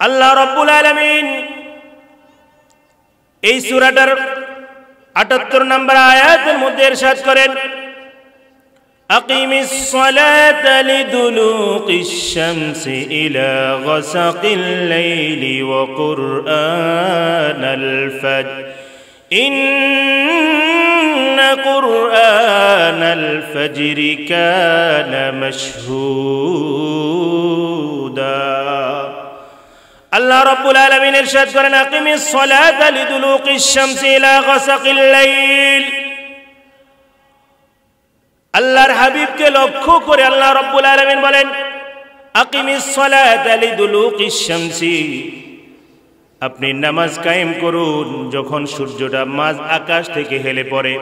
আল্লাহ রাব্বুল আলামিন এই সূরাটার ৭৮ নম্বর আয়াতের মধ্যে ইরশাদ করেন, আকিমিস সালাতা লিদুলুকিশ শামসি ইলা গাসাকিল লাইলি ওয়া কুরআনাল ফাজর ইন্না কুরআনাল ফাজরি কানা মাশহুদা। আল্লাহ রাব্বুল আলামিন ইরশাদ করেন, আকিমিস সালাতা লিদুলুকিশ শামসি ইলা গাসাকিল লাইল। আল্লাহর হাবিবকে লক্ষ্য করে আল্লাহ রাব্বুল আলামিন বলেন, আকিমিস সালাতা লিদুলুকিশ শামসি, আপনি নামাজ কায়েম করুন যখন সূর্যটা মাঝ আকাশ থেকে হেলে পড়ে,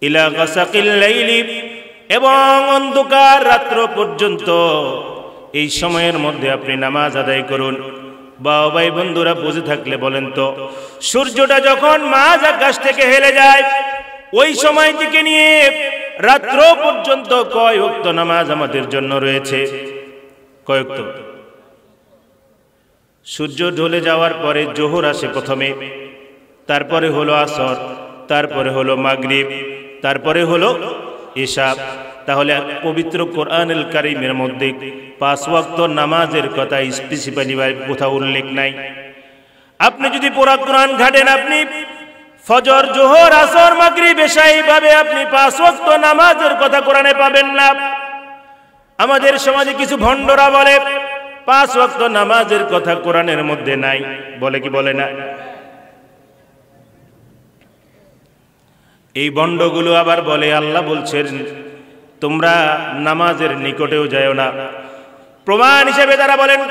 ইলা গাসাকিল লাইলি, এবং অন্ধকার রাত্র পর্যন্ত এই সময়ের মধ্যে আপনি নামাজ আদায় করুন। বাবা ভাই বন্ধুরা বুঝে থাকলে বলেন তো, সূর্যটা যখন মাঝ আকাশ থেকে হেলে যায় ওই সময় থেকে নিয়ে রাত্র পর্যন্ত কয় ওয়াক্ত নামাজ আমাদের জন্য রয়েছে? কয় ওয়াক্ত? সূর্য ঢলে যাওয়ার পরে জোহর আসে প্রথমে, তারপরে হলো আসর, তারপরে হলো মাগরিব, তারপরে হলো ইশা। তাহলে পবিত্র কোরআনুল কারীমের মধ্যে 5 ওয়াক্ত নামাজের কথা স্পেসিফিক্যালি কোথাও উল্লেখ নাই। আপনি যদি পুরো কোরআন ঘাটেন, আপনি ফজর, জোহর, আসর, মাগরিব, ইশা এইভাবে আপনি 5 ওয়াক্ত নামাজের কথা কোরআনে পাবেন না। আমাদের সমাজে কিছু ভণ্ডরা বলে 5 ওয়াক্ত নামাজের কথা কোরআনের মধ্যে নাই, বলে কি বলে না? এই ভণ্ডগুলো আবার বলে আল্লাহ বলছেন তোমরা নামাজের নিকটেও যাও না। প্রমাণ হিসেবে তারা বলেন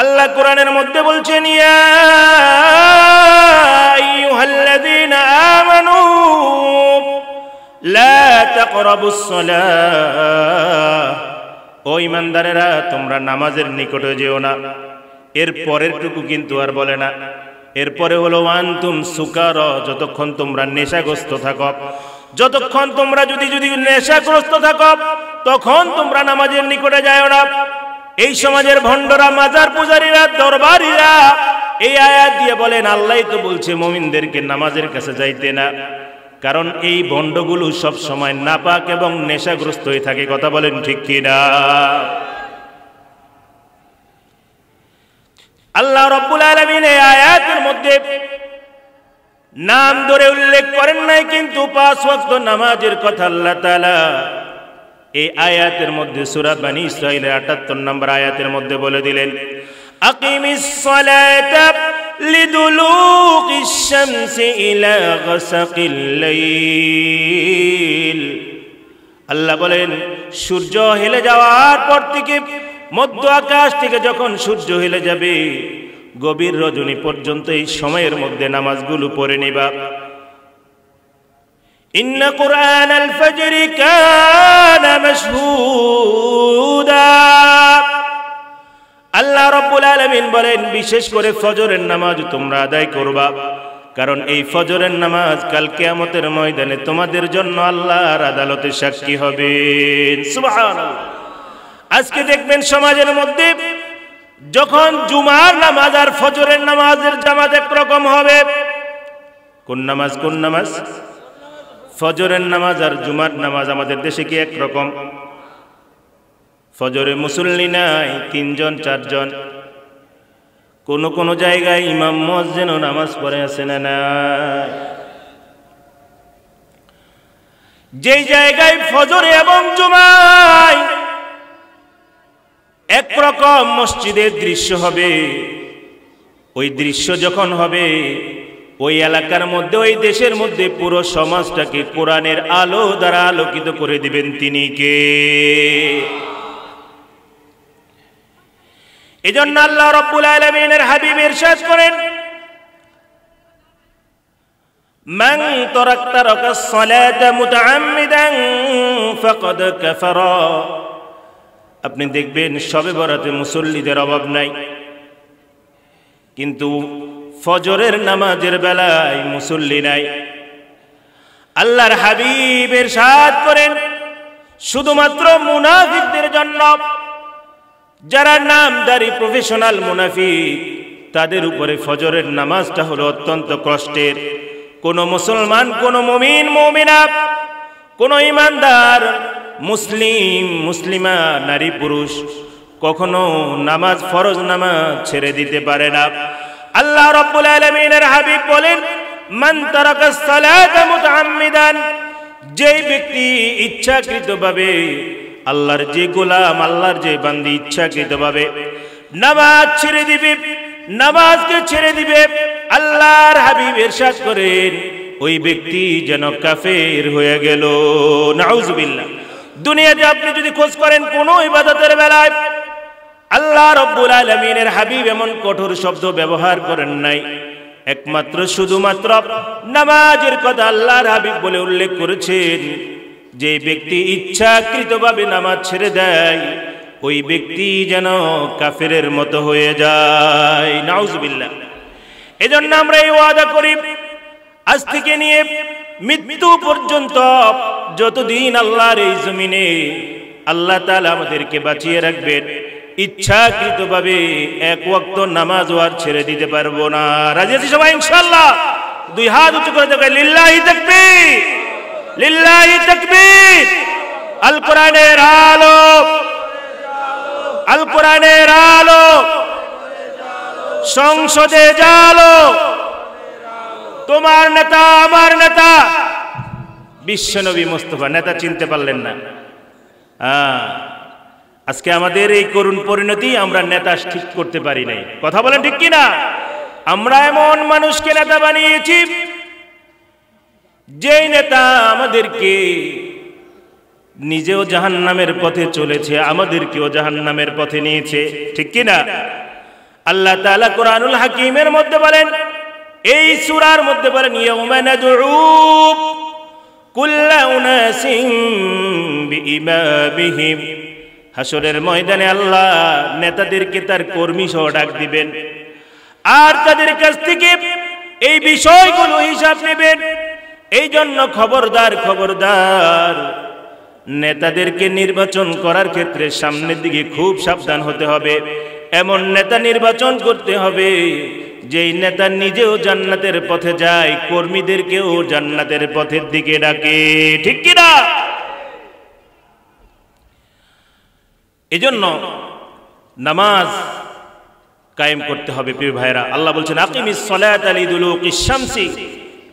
আল্লাহ কোরআনের মধ্যে বলছেন, ইয়া আইয়ুহাল্লাযীনা আমানু লা তাকরাবুস সালাহ, ও ঈমানদারেরা তোমরা নামাজের নিকটে যেও না। এর পরেরটুকু কিন্তু আর বলে না। এরপরে হলো ওয়ান্তুম সুকারা, যতক্ষণ তোমরা নেশাগ্রস্ত থাকো, যতক্ষণ তোমরা যদি নেশাগ্রস্ত থাকো তখন তোমরা নামাজের নিকটে যাও না। এই সমাজের ভণ্ডরা, মাজার পূজারীরা, দরবারীরা এই আয়াত দিয়ে বলেন আল্লাহই তো বলছে মুমিনদেরকে নামাজের কাছে যাইতে না, কারণ এই ভণ্ডগুলো সব সময় নাপাক এবং নেশাগ্রস্ত হয়ে থাকে। কথা বলেন ঠিক কিনা? আল্লাহ রাব্বুল আলামিন এই আয়াতের মধ্যে নাম ধরে উল্লেখ করেন নাই, কিন্তু 5 ওয়াক্ত নামাজের কথা আল্লাহ তাআলা এই আয়াতের মধ্যে সূরা বনী ইসরাঈলের ৭৮ নম্বর আয়াতের মধ্যে বলে দিলেন, আকিমিস সালাতা লিদুলুকিশ শামসি ইলা গাসাকিল লাইল। আল্লাহ বলেন সূর্য হেলে যাওয়ার পর থেকে, মধ্য আকাশ থেকে যখন সূর্য হেলে যাবে গভীর রজনী পর্যন্ত এই সময়ের মধ্যে নামাজগুলো পড়ে নিবা। ইন্না কুরআনাল ফাজরি কানা মাশহুদা। আল্লাহ রাব্বুল আলামিন বলেন বিশেষ করে ফজরের নামাজ তোমরা আদায় করবা, কারণ এই ফজরের নামাজ কাল কিয়ামতের ময়দানে তোমাদের জন্য আল্লাহর আদালতে সাক্ষী হবে। সুবহানাল্লাহ। আজকে দেখবেন সমাজের মধ্যে যখন জুমার নামাজ আর ফজরের নামাজের জামাত একরকম হবে। কোন নামাজ? কোন নামাজ? ফজরের নামাজ আর জুমার নামাজ আমাদের দেশে কি একরকম? ফজরে মুসল্লি নাই, 3 জন 4 জন। কোন কোন জায়গায় ইমাম মুয়াজ্জিনও নামাজ পড়ে আছে না নাই? যেই জায়গায় ফজরে এবং জুমায় একরকম মসজিদের দৃশ্য হবে, ওই দৃশ্য যখন হবে ওই এলাকার মধ্যে, ওই দেশের মধ্যে পুরো সমাজটাকে কোরআনের আলো দ্বারা আলোকিত করে দিবেন তিনি কে? এজন্য আল্লাহ রাব্বুল আলামিনের হাবিব ইরশাদ করেন, মান তারাকাস সালাতা মুতাআম্মিদান ফাকাদ কাফারা। আপনি দেখবেন শবে বরাতে মুসল্লিদের অভাব নাই, কিন্তু ফজরের নামাজের বেলায় মুসল্লি নাই। আল্লাহর হাবিব ইরশাদ করেন শুধুমাত্র মুনাফিকদের জন্য, যারা নামদারি প্রফেশনাল মুনাফিক, তাদের উপরে ফজরের নামাজটা হলো অত্যন্ত কষ্টের। কোন মুসলমান, কোন মুমিন, মুমিনা, কোন ইমানদার মুসলিম, মুসলিমা, নারী পুরুষ কখনো নামাজ, ফরজ নামাজ ছেড়ে দিতে পারে না। আল্লাহ রাব্বুল আলামিনের হাবিব বলেন, মান তারাকাস সালাতা মুতাআম্মিদান, যেই ব্যক্তি ইচ্ছাকৃতভাবে, আল্লাহর যে গোলাম, আল্লাহর যে বান্দি ইচ্ছাকৃতভাবে নামাজ ছেড়ে দিবে, নামাজকে ছেড়ে দিবে, আল্লাহর হাবিব ইরশাদ করেন ওই ব্যক্তি যেন কাফের হয়ে গেল। নাউজুবিল্লাহ। দুনিয়াতে আপনি যদি খোঁজ করেন কোন ইবাদতের বেলায় আল্লাহ রাব্বুল আলামিনের হাবিব এমন কঠোর শব্দ ব্যবহার করেন নাই, একমাত্র শুধুমাত্র নামাজের কথা আল্লাহর হাবিব বলে উল্লেখ করেছেন। যে ব্যক্তি ইচ্ছাকৃতভাবে নামাজ ছেড়ে দেয় ওই ব্যক্তি যেন কাফেরের মতো হয়ে যায়। নাউজুবিল্লাহ। এজন্য আমরা এই ওয়াদা করি, আজ থেকে নিয়ে মৃত্যু পর্যন্ত যতদিন আল্লাহর এই জমিনে আল্লাহ তাআলা আমাদেরকে বাঁচিয়ে রাখবেন, ইচ্ছাকৃতভাবে এক ওয়াক্ত নামাজ আর ছেড়ে দিতে পারবো না। রাজি আছি সবাই ইনশাআল্লাহ? দুই হাত উঁচু করে দেখাই, লিল্লাহি তাকবীর, লিল্লাহি তাকবীর। আল কোরআনের আলো, আল কোরআনের আলো, সংসদে জালো, তোমার নেতা আমার নেতা বিশ্বনবী মুস্তাফা। নেতা চিনতে পারলেন না? আজকে আমাদের এই করুণ পরিণতি, আমরা নেতা ঠিক করতে পারি নাই। কথা বলেন ঠিক কিনা? আমরা এমন মানুষকে নেতা বানিয়েছি যেই নেতা আমাদেরকে নিজেও জাহান্নামের পথে চলেছে, আমাদেরকেও জাহান্নামের পথে নিয়েছে। ঠিক কিনা? আল্লাহ তাআলা কোরআনুল হাকিমের মধ্যে বলেন, এই সূরার মধ্যে বলেন, ইয়াউমা নাদউ কুল্লা উনাসিন বিইমামিহিম, হাসরের ময়দানে আল্লাহ নেতাদেরকে তার কর্মী সহ ডাক দিবেন আর তাদের কাছ থেকে এই বিষয়গুলো হিসাব নেবেন। এই জন্য খবরদার, খবরদার, নেতাদেরকে নির্বাচন করার ক্ষেত্রে সামনের দিকে খুব সাবধান হতে হবে। এমন নেতা নির্বাচন করতে হবে যেই নেতা নিজেও জান্নাতের পথে যায়, কর্মীদেরকেও জান্নাতের পথের দিকে ডাকে। ঠিক কিনা? এজন্য নামাজ কায়েম করতে হবে প্রিয় ভাইরা। আল্লাহ বলছেন, আকিমিস সালাতা লিদুলুকিশ শামসি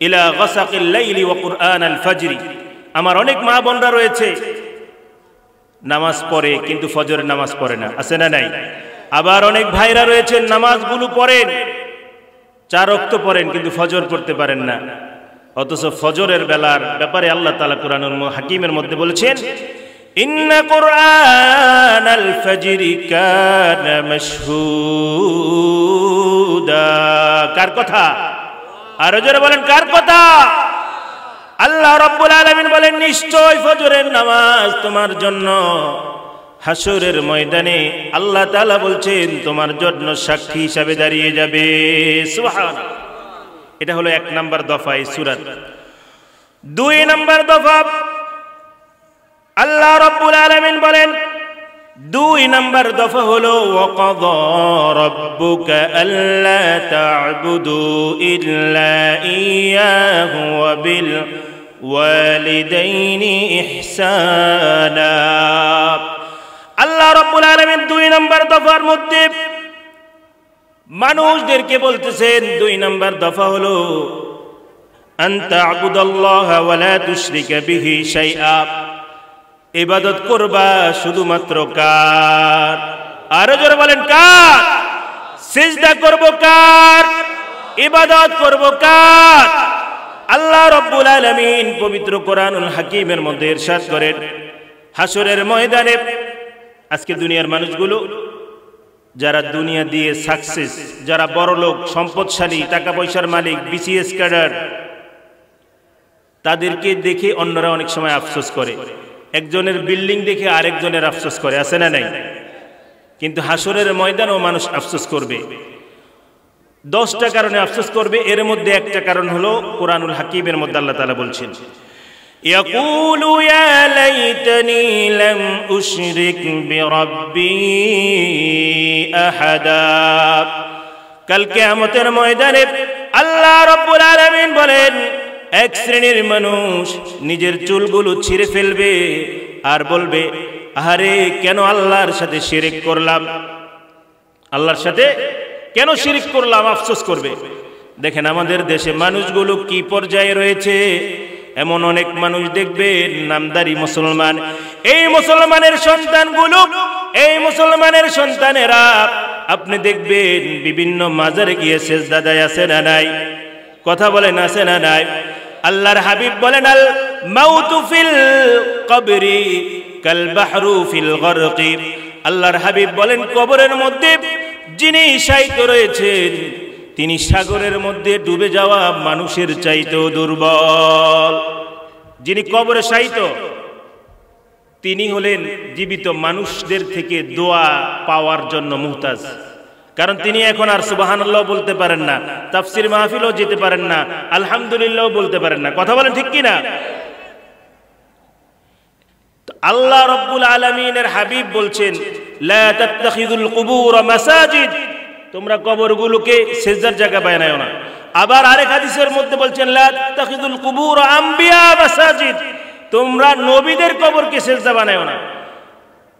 ইলা গাসাকিল লাইলি ওয়া কুরআনাল ফাজরি। আমার অনেক মা বোনরা রয়েছে নামাজ পড়ে কিন্তু ফজরের নামাজ পড়ে না, আছে না নাই? আবার অনেক ভাইরা রয়েছেন নামাজগুলো পড়েন, 4 ওয়াক্ত পড়েন কিন্তু ফজর পড়তে পারেন না। অথচ ফজরের বেলার ব্যাপারে আল্লাহ তাআলা কুরআনুল হাকিমের মধ্যে বলেছেন, ইন্না কুরআনাল ফাজরি কানা মাশহুদা। কার কথা? আরো জোরে বলেন, কার কথা? আল্লাহ রাব্বুল আলামিন বলেন, নিশ্চয় ফজরের নামাজ তোমার জন্য হাসরের ময়দানে আল্লাহ তাআলা বলছেন তোমার জন্য সাক্ষী হিসাবে দাঁড়িয়ে যাবে। সুবহানাল্লাহ। এটা হলো 1 নাম্বার দফা এই সূরার। 2 নাম্বার দফা আল্লাহ রাব্বুল আলামিন বলেন, 2 নাম্বার দফা হলো ওয়াকাযা রাব্বুকা আল্লা তা'বুদু ইল্লা ইয়াহু ওয়া বিল ওয়ালিদাইনি ইহসানা। আল্লাহ রাব্বুল আলামিন 2 নাম্বার দফার মধ্যে মানুষদেরকে বলতেছেন, 2 নাম্বার দফা হলো আন তা'বুদাল্লাহা ওয়া লা তুশরিকা বিহি শাইআ। ইবাদত করবা শুধুমাত্র কার? আরো জোরে বলেন, কার? সিজদা করব কার? ইবাদত করব কার? আল্লাহ রাব্বুল আলামিন পবিত্র কোরআনুল হাকিমের মধ্যে ইরশাদ করেন, হাসরের ময়দানে আজকে দুনিয়ার মানুষগুলো যারা দুনিয়া দিয়ে সাকসেস, যারা বড় লোক, সম্পদশালী, টাকা পয়সার মালিক, বিসিএস ক্যাডার, তাদেরকে দেখে অন্যরা অনেক সময় আফসোস করে। একজনের বিল্ডিং দেখে আরেকজনের আফসোস করে, আছে না নাই? কিন্তু হাসরের ময়দানেও মানুষ আফসোস করবে। 10টা কারণে আফসোস করবে, এর মধ্যে একটা কারণ হলো কোরআনুল হাকিমের মধ্যে আল্লাহ তাআলা বলছেন, ইয়াকুলু ইয়া লাইতানি লাম উশরিক বিরাব্বি আহাদা। কাল কিয়ামতের ময়দানে আল্লাহ রাব্বুল আলামিন বলেন, এক শ্রেণীর মানুষ নিজের চুলগুলো ছিঁড়ে ফেলবে আর বলবে, আরে কেন আল্লাহর সাথে শিরক করলাম, আল্লাহর সাথে কেন শিরক করলাম, আফসোস করবে। দেখেন আমাদের দেশে মানুষগুলো কি পর্যায়ে রয়েছে। এমন অনেক মানুষ দেখবেন নামদারি মুসলমান, এই মুসলমানের সন্তানগুলো, এই মুসলমানের সন্তানেরা আপনি দেখবেন বিভিন্ন মাজারে গিয়ে সেজদা দেয়, আছে না নাই? কথা বলেন আছে না নাই? আল্লাহর হাবিব বলেন, আল মাউতু ফিল কবরি কাল বাহরু ফিল গরকি। আল্লাহর হাবিব বলেন, কবরের মধ্যে যিনি শায়িত রয়েছেন তিনি সাগরের মধ্যে ডুবে যাওয়া মানুষের চাইতেও দুর্বল। যিনি কবরে শায়িত তিনি হলেন জীবিত মানুষদের থেকে দোয়া পাওয়ার জন্য মুহতাজ। কারণ তিনি এখন আর সুবহানাল্লাহ বলতে পারেন না, তাফসীর মাহফিলও যেতে পারেন না, আলহামদুলিল্লাহ বলতে পারেন না। কথা বলেন ঠিক কি না? আল্লাহ রাব্বুল আলামিনের হাবিব বলছেন, লা তাত্তাখিযুল কুবুর মাসাজিদ, তোমরা কবরগুলোকে সিজদার জায়গা বানায়ো না। আবার আরেক হাদিসের মধ্যে বলছেন, লা তাত্তাখিযুল কুবুর আমবিয়া মাসাজিদ, তোমরা নবীদের কবরকে সিজদা বানায়ো না।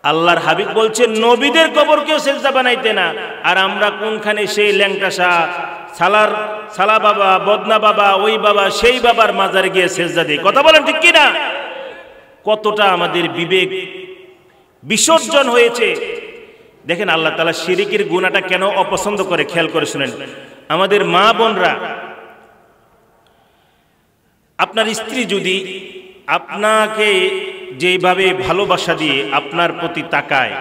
আল্লাহর হাবিব বলছেন নবীদের কবরকেও সিজদা বানাইতে না। আর আমরা কোনখানে সেই ল্যাংটাসা সালা বাবা, বদনা বাবা, ওই বাবা, সেই বাবার মাজারে গিয়ে সিজদা দিই। কথা বলেন ঠিক কি না? কতটা আমাদের বিবেক বিসর্জন হয়েছে। দেখেন আল্লাহ তাআলা শিরকের গুনাহটা কেন অপছন্দ করে, খেয়াল করে শুনেন। আমাদের মা বোনরা, আপনার স্ত্রী যদি আপনাকে যেভাবে ভালোবাসা দিয়ে আপনার প্রতি তাকায়,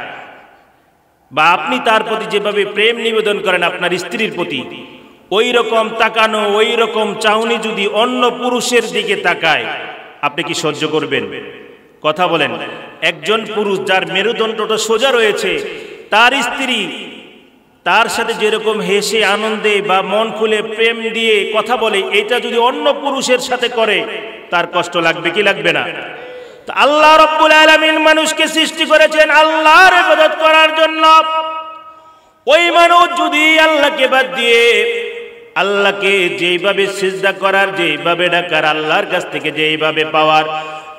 বা আপনি তার প্রতি যেভাবে প্রেম নিবেদন করেন আপনার স্ত্রীর প্রতি, ওই রকম তাকানো, ওই রকম চাউনি যদি অন্য পুরুষের দিকে তাকায়, আপনি কি সহ্য করবেন? কথা বলেন। একজন পুরুষ যার মেরুদণ্ডটা সোজা রয়েছে, তার স্ত্রী তার সাথে যেরকম হেসে আনন্দে বা মন খুলে প্রেম দিয়ে কথা বলে, এটা যদি অন্য পুরুষের সাথে করে তার কষ্ট লাগবে কি লাগবে না? আল্লাহ রাব্বুল আলামিন মানুষকে সৃষ্টি করেছেন আল্লাহর ইবাদত করার জন্য। ওই মানুষ যদি আল্লাহকে বাদ দিয়ে আল্লাহকে যেইভাবে সিজদা করার, যেইভাবে ডাকার, আল্লাহর কাছ থেকে যেইভাবে পাওয়ার,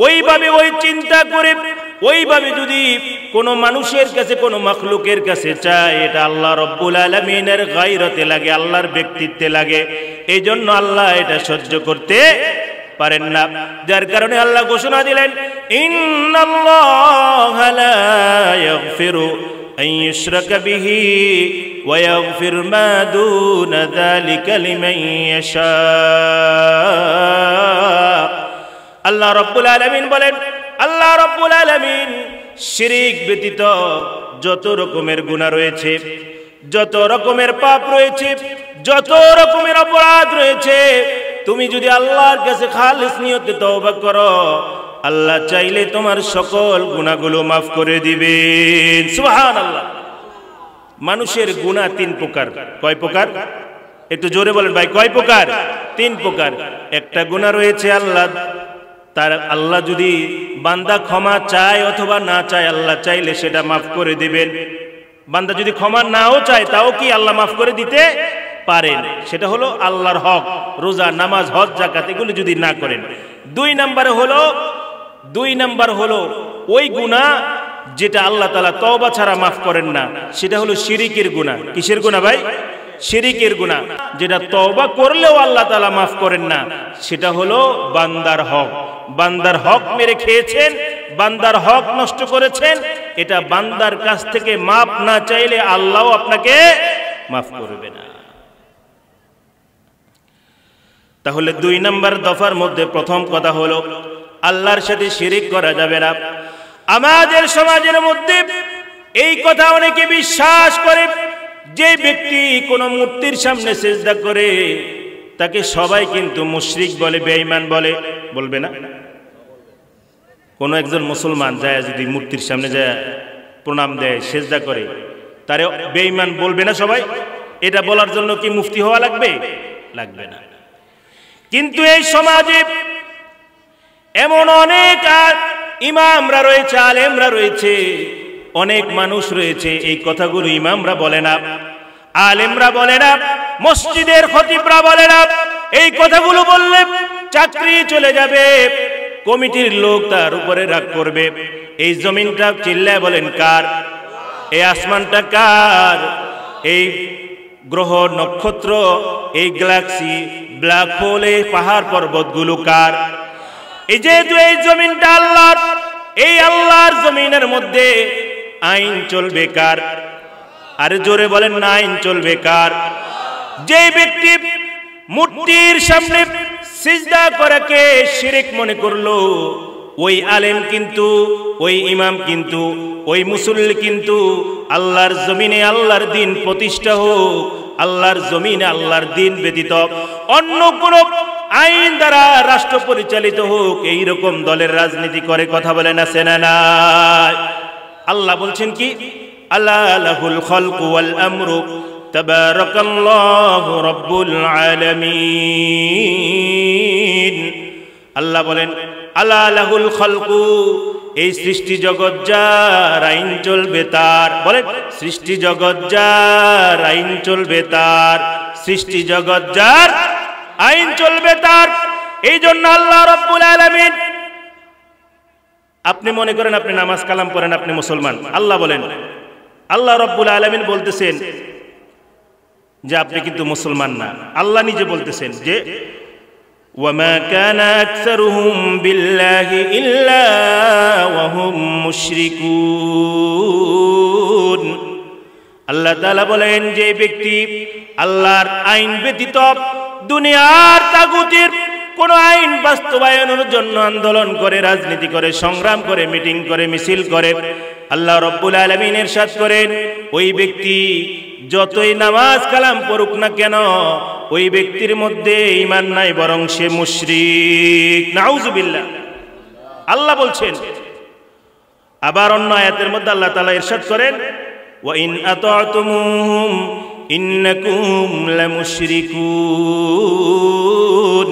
ওইভাবে ওই চিন্তা করে ওইভাবে যদি কোনো মানুষের কাছে, কোনো মাখলুকের কাছে চায়, এটা আল্লাহ রাব্বুল আলামিনের গায়রতে লাগে, আল্লাহর ব্যক্তিত্বে লাগে। এই জন্য আল্লাহ এটা সহ্য করতে পারেন না। যার কারণে আল্লাহ ঘোষণা দিলেন, ইন্নাল্লাহা লা ইয়াগফিরু আন ইউশরাকা বিহি ওয়া ইয়াগফিরু মা দুনা যালিকা লিমান ইয়াশা। আল্লাহ রাব্বুল আলামিন বলেন, আল্লাহ রাব্বুল আলামিন শিরক ব্যতীত যত রকমের গুনাহ রয়েছে, যত রকমের পাপ রয়েছে, যত রকমের অপরাধ রয়েছে, তুমি যদি আল্লাহর কাছে খালিস নিয়তে তওবা করো, আল্লাহ চাইলে তোমার সকল গুনাহগুলো মাফ করে দিবেন। সুবহানাল্লাহ। মানুষের গুনাহ তিন প্রকার। কয় প্রকার? একটু জোরে বলেন ভাই, কয় প্রকার? তিন প্রকার। একটা গুনাহ রয়েছে আল্লাহ যদি বান্দা ক্ষমা চায় অথবা না চায়, আল্লাহ চাইলে সেটা মাফ করে দিবেন। বান্দা যদি ক্ষমা নাও চায় তাও কি আল্লাহ মাফ করে দিতে পারেন। সেটা হলো আল্লাহর হক, রোজা, নামাজ, হজ, যাকাত এগুলো যদি না করেন। দুই নাম্বার হলো ওই গুনাহ যেটা আল্লাহ তাআলা তওবা ছাড়া মাফ করেন না, সেটা হলো শিরকের গুনাহ। কিসের গুনাহ ভাই? শিরকের গুনাহ, যেটা তওবা করলেও আল্লাহ তাআলা মাফ করেন না। সেটা হলো বান্দার হক। বান্দার হক মেরে খেয়েছেন, বান্দার হক নষ্ট করেছেন, এটা বান্দার কাছ থেকে মাফ না চাইলে আল্লাহও আপনাকে মাফ করবে না। তাহলে দুই নাম্বার দফার মধ্যে প্রথম কথা হলো আল্লাহর সাথে শিরক করা যাবে না। আমাদের সমাজের মধ্যে এই কথা অনেকে বিশ্বাস করে, যে ব্যক্তি কোনো মূর্তির সামনে সিজদা করে তাকে সবাই কিন্তু মুশরিক বলে, বেঈমান বলে। বলবে না? কোন একজন মুসলমান যায় যদি মূর্তির সামনে যায় প্রণাম দেয়, সিজদা করে, তারে বেঈমান বলবে না সবাই? এটা বলার জন্য কি মুফতি হওয়া লাগবে? লাগবে না। কিন্তু এই সমাজে এমন অনেক ইমামরা রয়েছে, আলেমরা রয়েছে, অনেক মানুষ রয়েছে, এই কথাগুলো ইমামরা বলে না, আলেমরা বলে না, মসজিদের খতিবরা বলে না। এই কথাগুলো বললে চাকরি চলে যাবে, কমিটির লোক তার উপরে রাগ করবে। এই জমিনটা চিল্লায় বলেন কার? এই আসমানটা কার? এই গ্রহ নক্ষত্র, এই গ্যালাক্সি, ব্ল্যাক হোল, এই পাহাড় পর্বতগুলো কার? এই যেহেতু এই জমিনটা আল্লাহর, এই আল্লাহর জমিনের মধ্যে আইন চলবে কার? আরে জোরে বলেন না, আইন চলবে কার? যে ব্যক্তি মূর্তির সামনে সিজদা করাকে শিরক মনে করলো, ওই আলেম কিন্তু, ওই ইমাম কিন্তু, ওই মুসল্লি কিন্তু আল্লাহর জমিনে আল্লাহর দ্বীন প্রতিষ্ঠা হোক, আল্লাহর জমিনে আল্লাহর দ্বীন ব্যতীত অন্য কোন আইন দ্বারা রাষ্ট্র পরিচালিত হোক, এইরকম দলের রাজনীতি করে। কথা বলেন আছে না নাই? আল্লাহ বলছেন কি? আলা লাহুল খালকু ওয়াল আমরু তাবারাকাল্লাহু রাব্বুল আলামিন। আল্লাহ বলেন আলা লাহুল খালকু, এই সৃষ্টি জগৎ যার, আইন চলবে তার। বলেন সৃষ্টি জগৎ যার, আইন চলবে তার। সৃষ্টি জগৎ যার, আইন চলবে তার। এই জন্য আল্লাহ রাব্বুল আলামিন, আপনি মনে করেন আপনি নামাজ কালাম পড়েন, আপনি মুসলমান, আল্লাহ বলেন, আল্লাহ রাব্বুল আলামিন বলতেছেন যে আপনি কিন্তু মুসলমান না। আল্লাহ নিজে বলতেছেন যে ওয়ামা কানা আকসারুহুম বিল্লাহি ইল্লা ওয়া হুম মুশরিকুন। আল্লাহ তাআলা বলেন যে ব্যক্তি আল্লাহর আইন ব্যতীত দুনিয়ার তাগুতের কোন আইন বাস্তবায়নের জন্য আন্দোলন করে, রাজনীতি করে, সংগ্রাম করে, মিটিং করে, মিছিল করে, আল্লাহ রাব্বুল আলামিন ইরশাদ করেন ওই ব্যক্তি যতই নামাজ কালাম পড়ুক না কেন, ওই ব্যক্তির মধ্যে ঈমান নাই, বরং সে মুশরিক। নাউযুবিল্লাহ। আল্লাহ বলছেন। আবার অন্য আয়াতের মধ্যে আল্লাহ তাআলা ইরশাদ করেন ওয়া ইন আতা'তুমুহুম ইন্নাকুম লামুশরিকুন।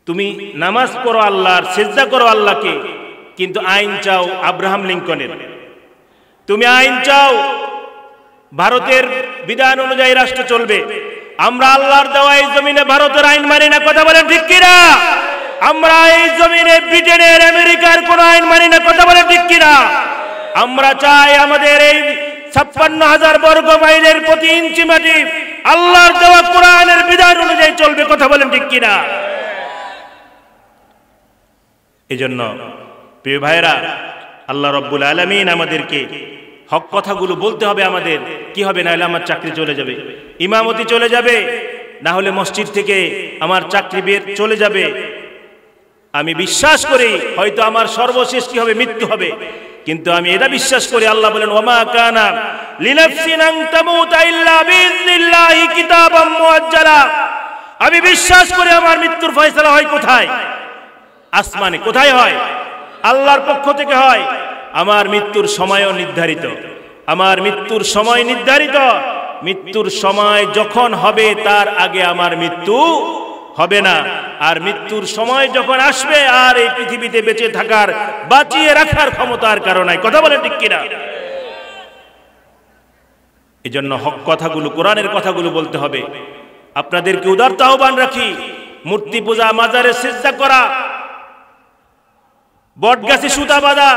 তুমি নামাজ পড়ো আল্লাহর, সিজদা করো আল্লাহকে, কিন্তু আইন চাও আব্রাহাম লিঙ্কনের। তুমি আইন চাও ভারতের বিধান অনুযায়ী রাষ্ট্র চলবে। আমরা আল্লাহর দেওয়া এই জমিনে ভারতের আইন মানি না। কথা বলেন ঠিক কিনা? আমরা এই জমিনে ব্রিটেনের, আমেরিকার কোন আইন মানি না। কথা বলেন ঠিক কিনা? আমরা চাই আমাদের এই 56,000 বর্গ মাইলের প্রতি ইঞ্চি মাটি আল্লাহর দেওয়া কোরআনের বিধান অনুযায়ী চলবে। কথা বলেন ঠিক কিনা? এজন্য প্রিয় ভাইরা, আল্লাহ রাব্বুল আলামিন আমাদেরকে হক কথাগুলো বলতে হবে। আমাদের কি হবে? না হলে আমার চাকরি চলে যাবে, ইমামতি চলে যাবে, না হলে মসজিদ থেকে আমার চাকরি বের চলে যাবে। আমি বিশ্বাস করি হয়তো আমার সর্বশেষ কি হবে? মৃত্যু হবে। কিন্তু আমি এটা বিশ্বাস করি, আল্লাহ বলেন ওয়ামা কানা লিনাফসিন আন তামুতা ইল্লা বিইذনিল্লাহি কিতাবাম মুআজ্জালা। আমি বিশ্বাস করি আমার মৃত্যুর ফয়সালা হয় কোথায়? আসমানে। কোথায় হয়? আল্লাহর পক্ষ থেকে হয়। আমার মৃত্যুর সময়ও নির্ধারিত। আমার মৃত্যুর সময় নির্ধারিত। মৃত্যুর সময় যখন হবে তার আগে আমার মৃত্যু হবে না। আর মৃত্যুর সময় যখন আসবে আর এই পৃথিবীতে বেঁচে থাকার, বাঁচিয়ে রাখার ক্ষমতার কারণে। কথা বলেন ঠিক কিনা? এজন্য হক কথাগুলো, কোরআনের কথাগুলো বলতে হবে। আপনাদেরকে উদারতা আহ্বান রাখি, মূর্তি পূজা, মাজারে সিজদা করা, বটগাছে সুতা বাঁধা,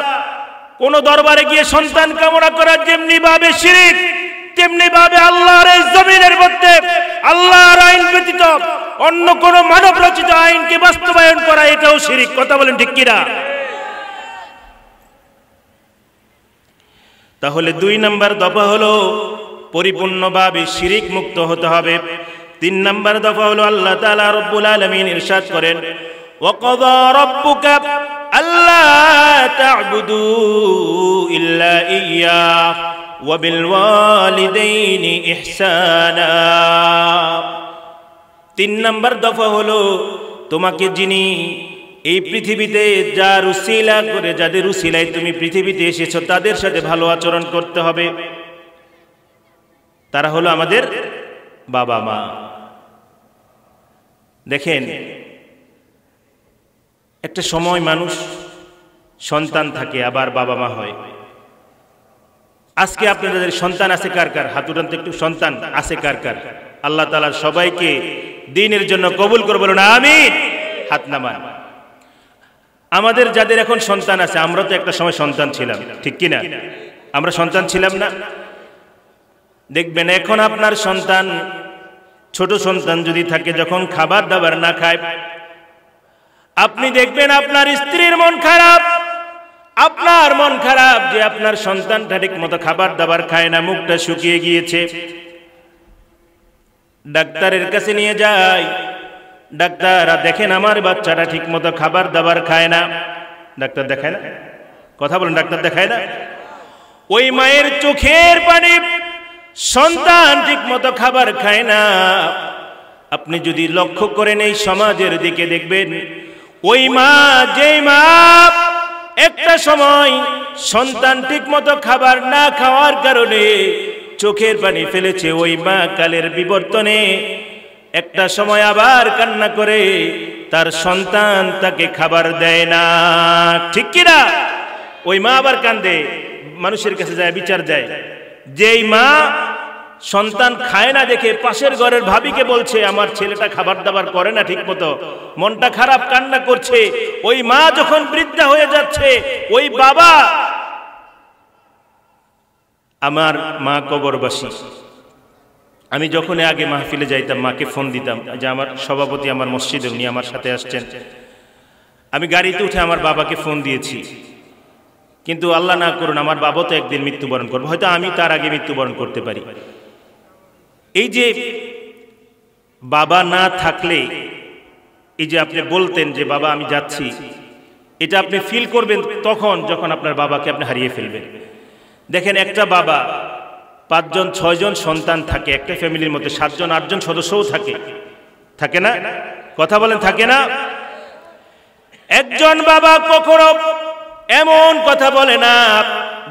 কোন দরবারে গিয়ে সন্তান কামনা করা যেমনি ভাবে শিরক, তেমনি ভাবে আল্লাহর এই জমিনের মধ্যে আল্লাহর আইন ব্যতীত অন্য কোন মানব রচিত আইনকে বাস্তবায়ন করা, এটাও শিরক। কথা বলেন ঠিক কিনা? তাহলে 2 নম্বর দফা হলো পরিপূর্ণভাবে শিরক মুক্ত হতে হবে। 3 নম্বর দফা হলো আল্লাহ তাআলা রব্বুল আলামিন ইরশাদ করেন ওয়াকাযা রাব্বুকা আল্লা তা'বুদু ইল্লা ইয়্যাহ ওয়া বিল ওয়ালিদাইনি ইহসানা। 3 নম্বর দফা হলো তোমাকে যিনি এই পৃথিবীতে যার উসিলা করে, যাদের উসিলায় তুমি পৃথিবীতে এসেছো, তাদের সাথে ভালো আচরণ করতে হবে। তারা হলো আমাদের বাবা মা। দেখেন একটা সময় মানুষ সন্তান থাকে আবার বাবা মা হয়। আজকে আপনাদের সন্তান আছে কার কার? হাত উঠান তো একটু। সন্তান আছে কার কার? আল্লাহ তাআলা সবাইকে দ্বীনের জন্য কবুল করে বলুন আমিন। হাত নামান। আমাদের যাদের এখন সন্তান আছে, আমরা তো একটা সময় সন্তান ছিলাম, ঠিক কি না? আমরা সন্তান ছিলাম না? দেখবেন এখন আপনার সন্তান, ছোট সন্তান যদি থাকে, যখন খাবার দাবার না খায়, আপনি দেখবেন আপনার স্ত্রীর মন খারাপ, আপনার মন খারাপ যে আপনার সন্তানটা ঠিক মতো খাবার দাবার খায় না, মুখটা শুকিয়ে গিয়েছে। ডাক্তারের কাছে নিয়ে যায়, ডাক্তার দেখেন আমার বাচ্চাটা ঠিক মতো খাবার দাবার খায় না। ডাক্তার দেখায় না? কথা বলেন, ডাক্তার দেখায় না? ওই মায়ের চোখের পানি, সন্তান ঠিক মতো খাবার খায় না। আপনি যদি লক্ষ্য করেন এই সমাজের দিকে, দেখবেন ওই মা, যেই মা একটা সময় সন্তান ঠিক মতো খাবার না খাওয়ার কারণে চোখের পানি ফেলেছে, ওই মা কালের বিবর্তনে একটা সময় আবার কান্না করে তার সন্তান তাকে খাবার দেয় না, ঠিক কিনা? ওই মা আবার কান্দে, মানুষের কাছে যায়, বিচার দেয়। যেই মা সন্তান খায় না দেখে পাশের ঘরের ভাবিকে বলছে আমার ছেলেটা খাবার দাবার করে না ঠিক মতো, মনটা খারাপ, কান্না করছে। ওই মা যখন বৃদ্ধা হয়ে যাচ্ছে, ওই বাবা, আমার মা কবরবাসী। আমি যখন আগে মাহফিলে যাইতাম, মাকে ফোন দিতাম, যে আমার সভাপতি আমার মসজিদে, উনি আমার সাথে আসছেন। আমি গাড়িতে উঠে আমার বাবাকে ফোন দিয়েছি, কিন্তু আল্লাহ না করুন আমার বাবা তো একদিন মৃত্যুবরণ করবে, হয়তো আমি তার আগে মৃত্যুবরণ করতে পারি। এই যে বাবা না থাকলে, এই যে আপনি বলতেন যে বাবা আমি যাচ্ছি, এটা আপনি ফিল করবেন তখন যখন আপনার বাবাকে আপনি হারিয়ে ফেলবেন। দেখেন একটা বাবা 5 জন 6 জন সন্তান থাকে, একটা ফ্যামিলির মধ্যে 7 জন 8 জন সদস্যও থাকে, থাকে না? কথা বলেন, থাকে না? একজন বাবা কখনো এমন কথা বলে না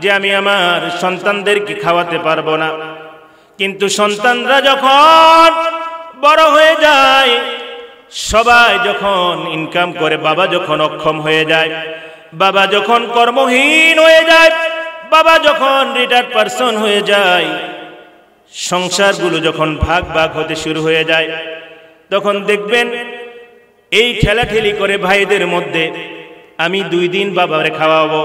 যে আমি আমার সন্তানদেরকে খাওয়াতে পারবো না। কিন্তু সন্তানরা যখন বড় হয়ে যায়, সবাই যখন ইনকাম করে, বাবা যখন অক্ষম হয়ে যায়, বাবা যখন কর্মহীন হয়ে যায়, বাবা যখন রিটায়ার্ড পারসন হয়ে যায়, সংসারগুলো যখন ভাগ ভাগ হতে শুরু হয়ে যায়, তখন দেখবেন এই ঠেলাঠেলি করে ভাইদের মধ্যে, আমি 2 দিন বাবারে খাওয়াবো,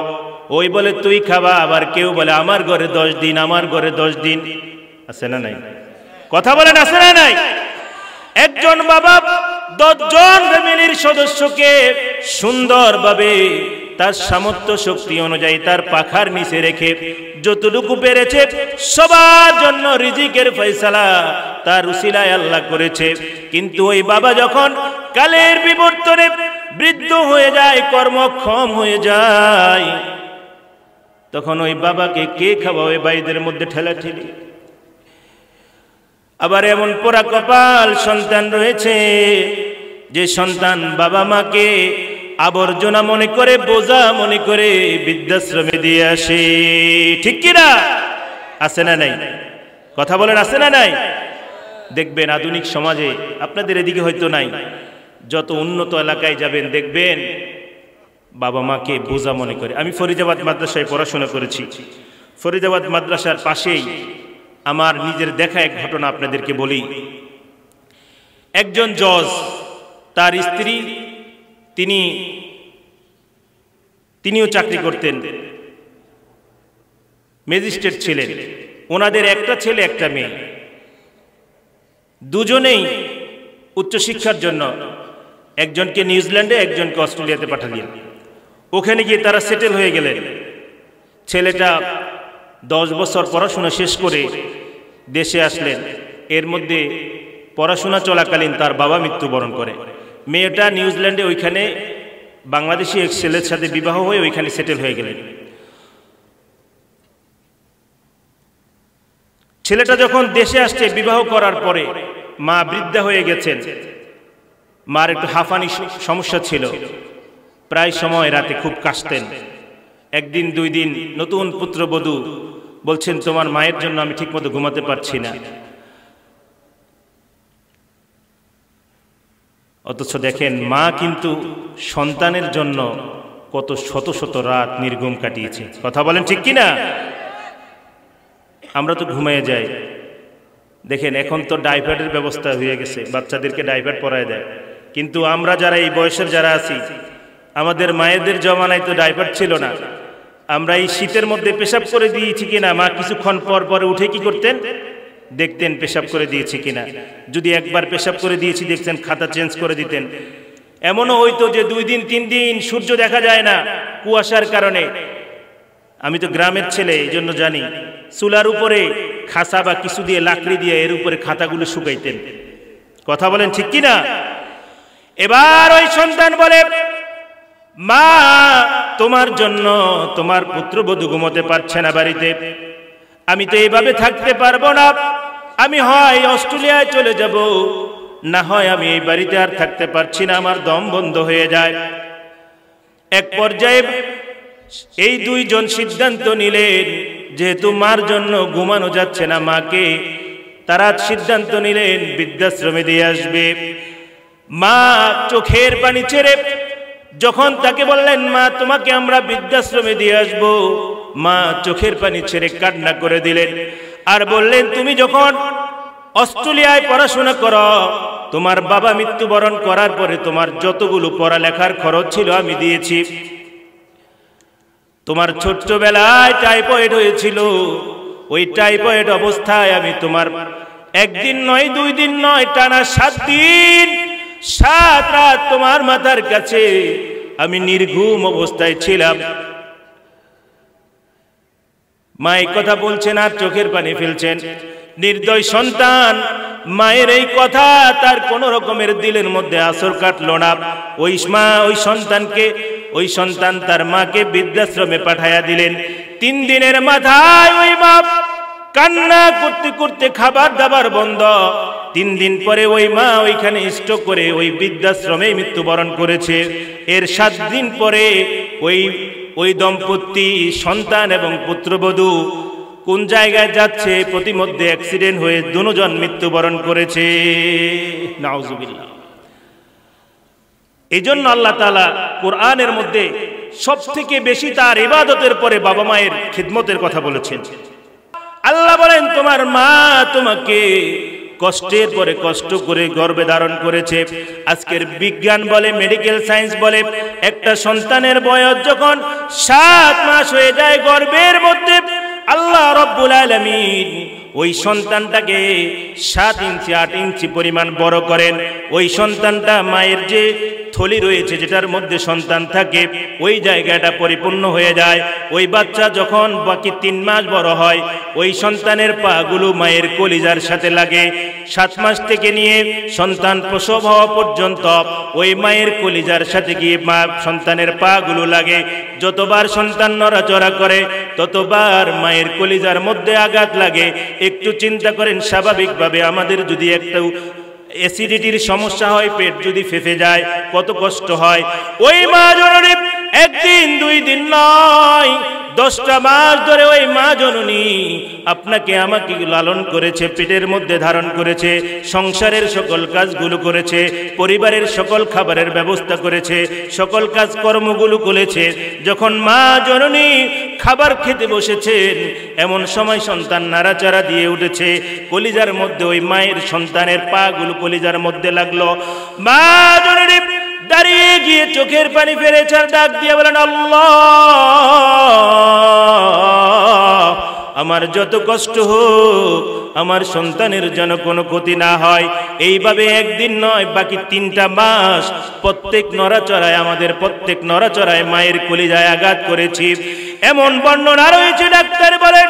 ওই বলে তুই খাবা, আবার কেউ বলে আমার ঘরে 10 দিন, আমার ঘরে 10 দিন। আছে না নাই? কথা বলেন, আছে না নাই? একজন বাবা 10 জন ফ্যামিলির সদস্যকে সুন্দরভাবে তার সামর্থ্য শক্তি অনুযায়ী তার পাখার নিচে রেখে যতটুকু পেরেছে সবার জন্য রিজিকের ফয়সালা তার উসিলায় আল্লাহ করেছে। কিন্তু ওই বাবা যখন কালের বিবর্তনে বৃদ্ধ হয়ে যায়, কর্মক্ষম হয়ে যায়, তখন ওই বাবাকে কে খাওয়াবে? ভাইদের মধ্যে ঠেলাঠেলি। আবার এমন পোড়া কপাল সন্তান রয়েছে যে সন্তান বাবা মাকে আবর্জনা মনে করে, বোঝা মনে করে বৃদ্ধাশ্রমে দিয়ে আসে, ঠিক কিনা? আছে না নাই? কথা বলেন, আছে না নাই? দেখবেন আধুনিক সমাজে, আপনাদের এদিকে হয়তো নাই, যত উন্নত এলাকায় যাবেন দেখবেন বাবা মাকে বোঝা মনে করে। আমি ফরিদাবাদ মাদ্রাসায় পড়াশোনা করেছি। ফরিদাবাদ মাদ্রাসার পাশেই আমার নিজের দেখা এক ঘটনা আপনাদেরকে বলি। একজন জজ, তার স্ত্রী, তিনিও চাকরি করতেন, ম্যাজিস্ট্রেট ছিলেন। ওনাদের একটা ছেলে একটা মেয়ে, দুজনেই উচ্চশিক্ষার জন্য একজনকে নিউজিল্যান্ডে, একজনকে অস্ট্রেলিয়াতে পাঠালেন। ওখানে গিয়ে তারা সেটেল হয়ে গেলেন। ছেলেটা 10 বছর পড়াশোনা শেষ করে দেশে আসলেন। এর মধ্যে পড়াশোনা চলাকালীন তার বাবা মৃত্যুবরণ করে। মেয়েটা নিউজিল্যান্ডে ওইখানে বাংলাদেশি এক ছেলের সাথে বিবাহ হয়ে ওইখানে সেটেল হয়ে গেলেন। ছেলেটা যখন দেশে আসছে বিবাহ করার পরে, মা বৃদ্ধা হয়ে গেছেন, মার একটু হাঁফানি সমস্যা ছিল, প্রায় সময় রাতে খুব কাশতেন। 1 দিন 2 দিন নতুন পুত্রবধূ বলছেন তোমার মায়ের জন্য আমি ঠিকমতো ঘুমাতে পারছি না। অথচ দেখেন মা কিন্তু সন্তানের জন্য কত শত শত রাত নির্ঘুম কাটিয়েছে। কথা বলেন ঠিক কিনা? আমরা তো ঘুমিয়ে যাই। দেখেন এখন তো ডাইপারের ব্যবস্থা হয়ে গেছে, বাচ্চাদেরকে ডাইপার পরায় দেয়, কিন্তু আমরা যারা এই বয়সের যারা আছি, আমাদের মায়েদের জমানায় তো ডাইপার ছিল না। আমরা এই শীতের মধ্যে পেশাব করে দিয়েছি কিনা, মা কিছুক্ষণ পর পরে উঠে কি করতেন, দেখতেন পেশাব করে দিয়েছি কিনা। যদি একবার পেশাব করে দিয়েছি দেখতেন, খাতা চেঞ্জ করে দিতেন। এমনও হইতো যে 2 দিন 3 দিন সূর্য দেখা যায় না কুয়াশার কারণে। আমি তো গ্রামের ছেলে, এই জন্য জানি, চুলার উপরে খাসা বা কিছু দিয়ে লাকড়ি দিয়ে এর উপরে খাতাগুলো শুকাইতেন। কথা বলেন ঠিক কিনা? এবার ওই সন্তান বলে, মা তোমার জন্য তোমার পুত্রবধূ ঘুমোতে পারছে না বাড়িতে, আমি তো এইভাবে থাকতে পারবো না, আমি হয় অস্ট্রেলিয়ায় চলে যাব, না হয় আমি এই বাড়িতে আর থাকতে পারছি না, আমার দম বন্ধ হয়ে যায়। এক পর্যায়ে এই 2 জন সিদ্ধান্ত নিলেন, যেহেতু মার জন্য ঘুমানো যাচ্ছে না মাকে, তারা সিদ্ধান্ত নিলেন বৃদ্ধাশ্রমে দিয়ে আসবে। মা চোখের পানি ছেড়ে যখন তাকে বললেন, মা তোমাকে আমরা বৃদ্ধাশ্রমে দিয়ে আসবো, মা চোখের পানি ছেড়ে কান্না করে দিলেন আর বললেন, তুমি যখন অস্ট্রেলিয়ায় পড়াশোনা করো, তোমার বাবা মৃত্যুবরণ করার পরে তোমার যতগুলো পড়ালেখার খরচ ছিল আমি দিয়েছি। তোমার ছোট্টবেলায় টাইফয়েড হয়েছিল, ওই টাইফয়েড অবস্থায় আমি তোমার 1 দিন নয় 2 দিন নয় টানা 7 দিন 7 রাত তোমার মাথার কাছে আমি নির্ঘুম অবস্থায় ছিলাম। মা এই কথা বলছেন আর চোখের পানি ফেলছেন। নির্দয় সন্তান, মায়ের এই কথা তার কোন রকমের দিলের মধ্যে আসর কাটলো না। ওই মা ওই সন্তান তার মাকে বৃদ্ধাশ্রমে পাঠাইয়া দিলেন। 3 দিনের মাথায় ওই মা কান্না করতে করতে খাবার দাবার বন্ধ। 3 দিন পরে ওই মা ওইখানে স্ট্রোক করে ওই বৃদ্ধাশ্রমে মৃত্যুবরণ করেছে। এর 7 দিন পরে ওই দম্পতি সন্তান এবং পুত্রবধূ কোন জায়গায় যাচ্ছে, প্রতিমধ্যে অ্যাক্সিডেন্ট হয়ে 2 জন মৃত্যুবরণ করেছে। নাউজুবিল্লাহ। এই জন্য আল্লাহ তাআলা কোরআনের মধ্যে সবথেকে বেশি তার ইবাদতের পরে বাবা মায়ের খিদমতের কথা বলেছেন। আল্লাহ বলেন, তোমার মা তোমাকে কষ্টের পরে কষ্ট করে গর্ভে ধারণ করেছে। আজকের বিজ্ঞান বলে, মেডিকেল সায়েন্স বলে, একটা সন্তানের বয়স যখন 7 মাস হয়ে যায় গর্ভের মধ্যে, আল্লাহ রব্বুল আলামিন ওই সন্তানটাকে 7 ইঞ্চি 8 ইঞ্চি পরিমাণ বড় করেন। ওই সন্তানটা মায়ের যে থলি রয়েছে, যেটার মধ্যে সন্তান থাকে, ওই জায়গাটা পরিপূর্ণ হয়ে যায়। ওই বাচ্চা যখন বাকি 3 মাস বড় হয়, ওই সন্তানের পা গুলো মায়ের কলিজার সাথে লাগে। 7 মাস থেকে নিয়ে সন্তান প্রসব হওয়া পর্যন্ত ওই মায়ের কলিজার সাথে গিয়ে সন্তানের পা গুলো লাগে। যতবার সন্তান নড়াচড়া করে ততবার মায়ের কলিজার মধ্যে আঘাত লাগে। একটু চিন্তা করেন, স্বাভাবিকভাবে আমাদের যদি একটু অ্যাসিডিটির সমস্যা হয়, পেট যদি ফেঁপে যায়, কত কষ্ট হয়। ওই মা জননী 1 দিন 2 দিন নয়, 10টা মাস ধরে ওই মা জননী আপনাকে আমাকে লালন করেছে, পেটের মধ্যে ধারণ করেছে, সংসারের সকল কাজগুলো করেছে, পরিবারের সকল খাবারের ব্যবস্থা করেছে, সকল কাজ কর্মগুলো করেছে। যখন মা জননী খাবার খেতে বসেছেন, এমন সময় সন্তান নাড়াচাড়া দিয়ে উঠেছে, কলিজার মধ্যে ওই মায়ের সন্তানের পা গুলো কলিজার মধ্যে লাগলো। মা জননী দাঁড়িয়ে গিয়ে চোখের পানি ফেলেছে, ডাক দিয়ে বলেন, আল্লাহ, আমার যত কষ্ট হোক, আমার সন্তানের যেন কোনো ক্ষতি না হয়। এইভাবে 1 দিন নয়, বাকি 3টা মাস প্রত্যেক নড়াচড়ায়, আমাদের প্রত্যেক নড়াচড়ায় মায়ের কলিজায় আঘাত করেছি। এমন বর্ণনা রয়েছে, ডাক্তার বলেন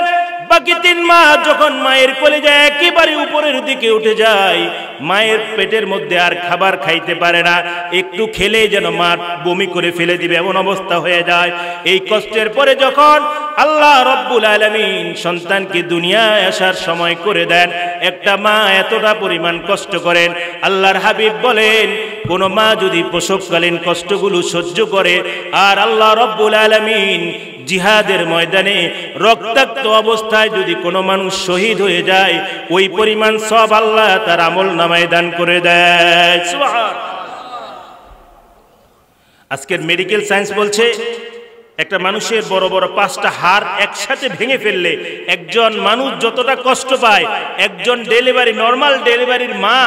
বাকি 3 মাস যখন মায়ের কলিজা একেবারে উপরের দিকে উঠে যায়, মায়ের পেটের মধ্যে আর খাবার খাইতে পারে না, একটু খেলে যেন মা বমি করে ফেলে দিবে, এমন অবস্থা হয়ে যায়। এই কষ্টের পরে যখন আল্লাহ রব্বুল আলামিন সন্তানকে দুনিয়ায় আসার সময় করে দেন, একটা মা এতটা পরিমাণ কষ্ট করেন। আল্লাহর হাবিব বলেন, কোন মা যদি প্রসবকালীন কষ্টগুলো সহ্য করে, আর আল্লাহ রব্বুল আলামিন জিহাদের ময়দানে রক্তাক্ত অবস্থায় যদি কোনো মানুষ শহীদ হয়ে যায়, ওই পরিমাণ সওয়াব আল্লাহ তার আমল নামায় দান করে দেয়। সুবহানাল্লাহ। আজকের মেডিকেল সায়েন্স বলছে একটা মানুষের বড় বড় 5টা হাড় একসাথে ভেঙে ফেললে একজন মানুষ যতটা কষ্ট পায়, একজন নর্মাল ডেলিভারির মা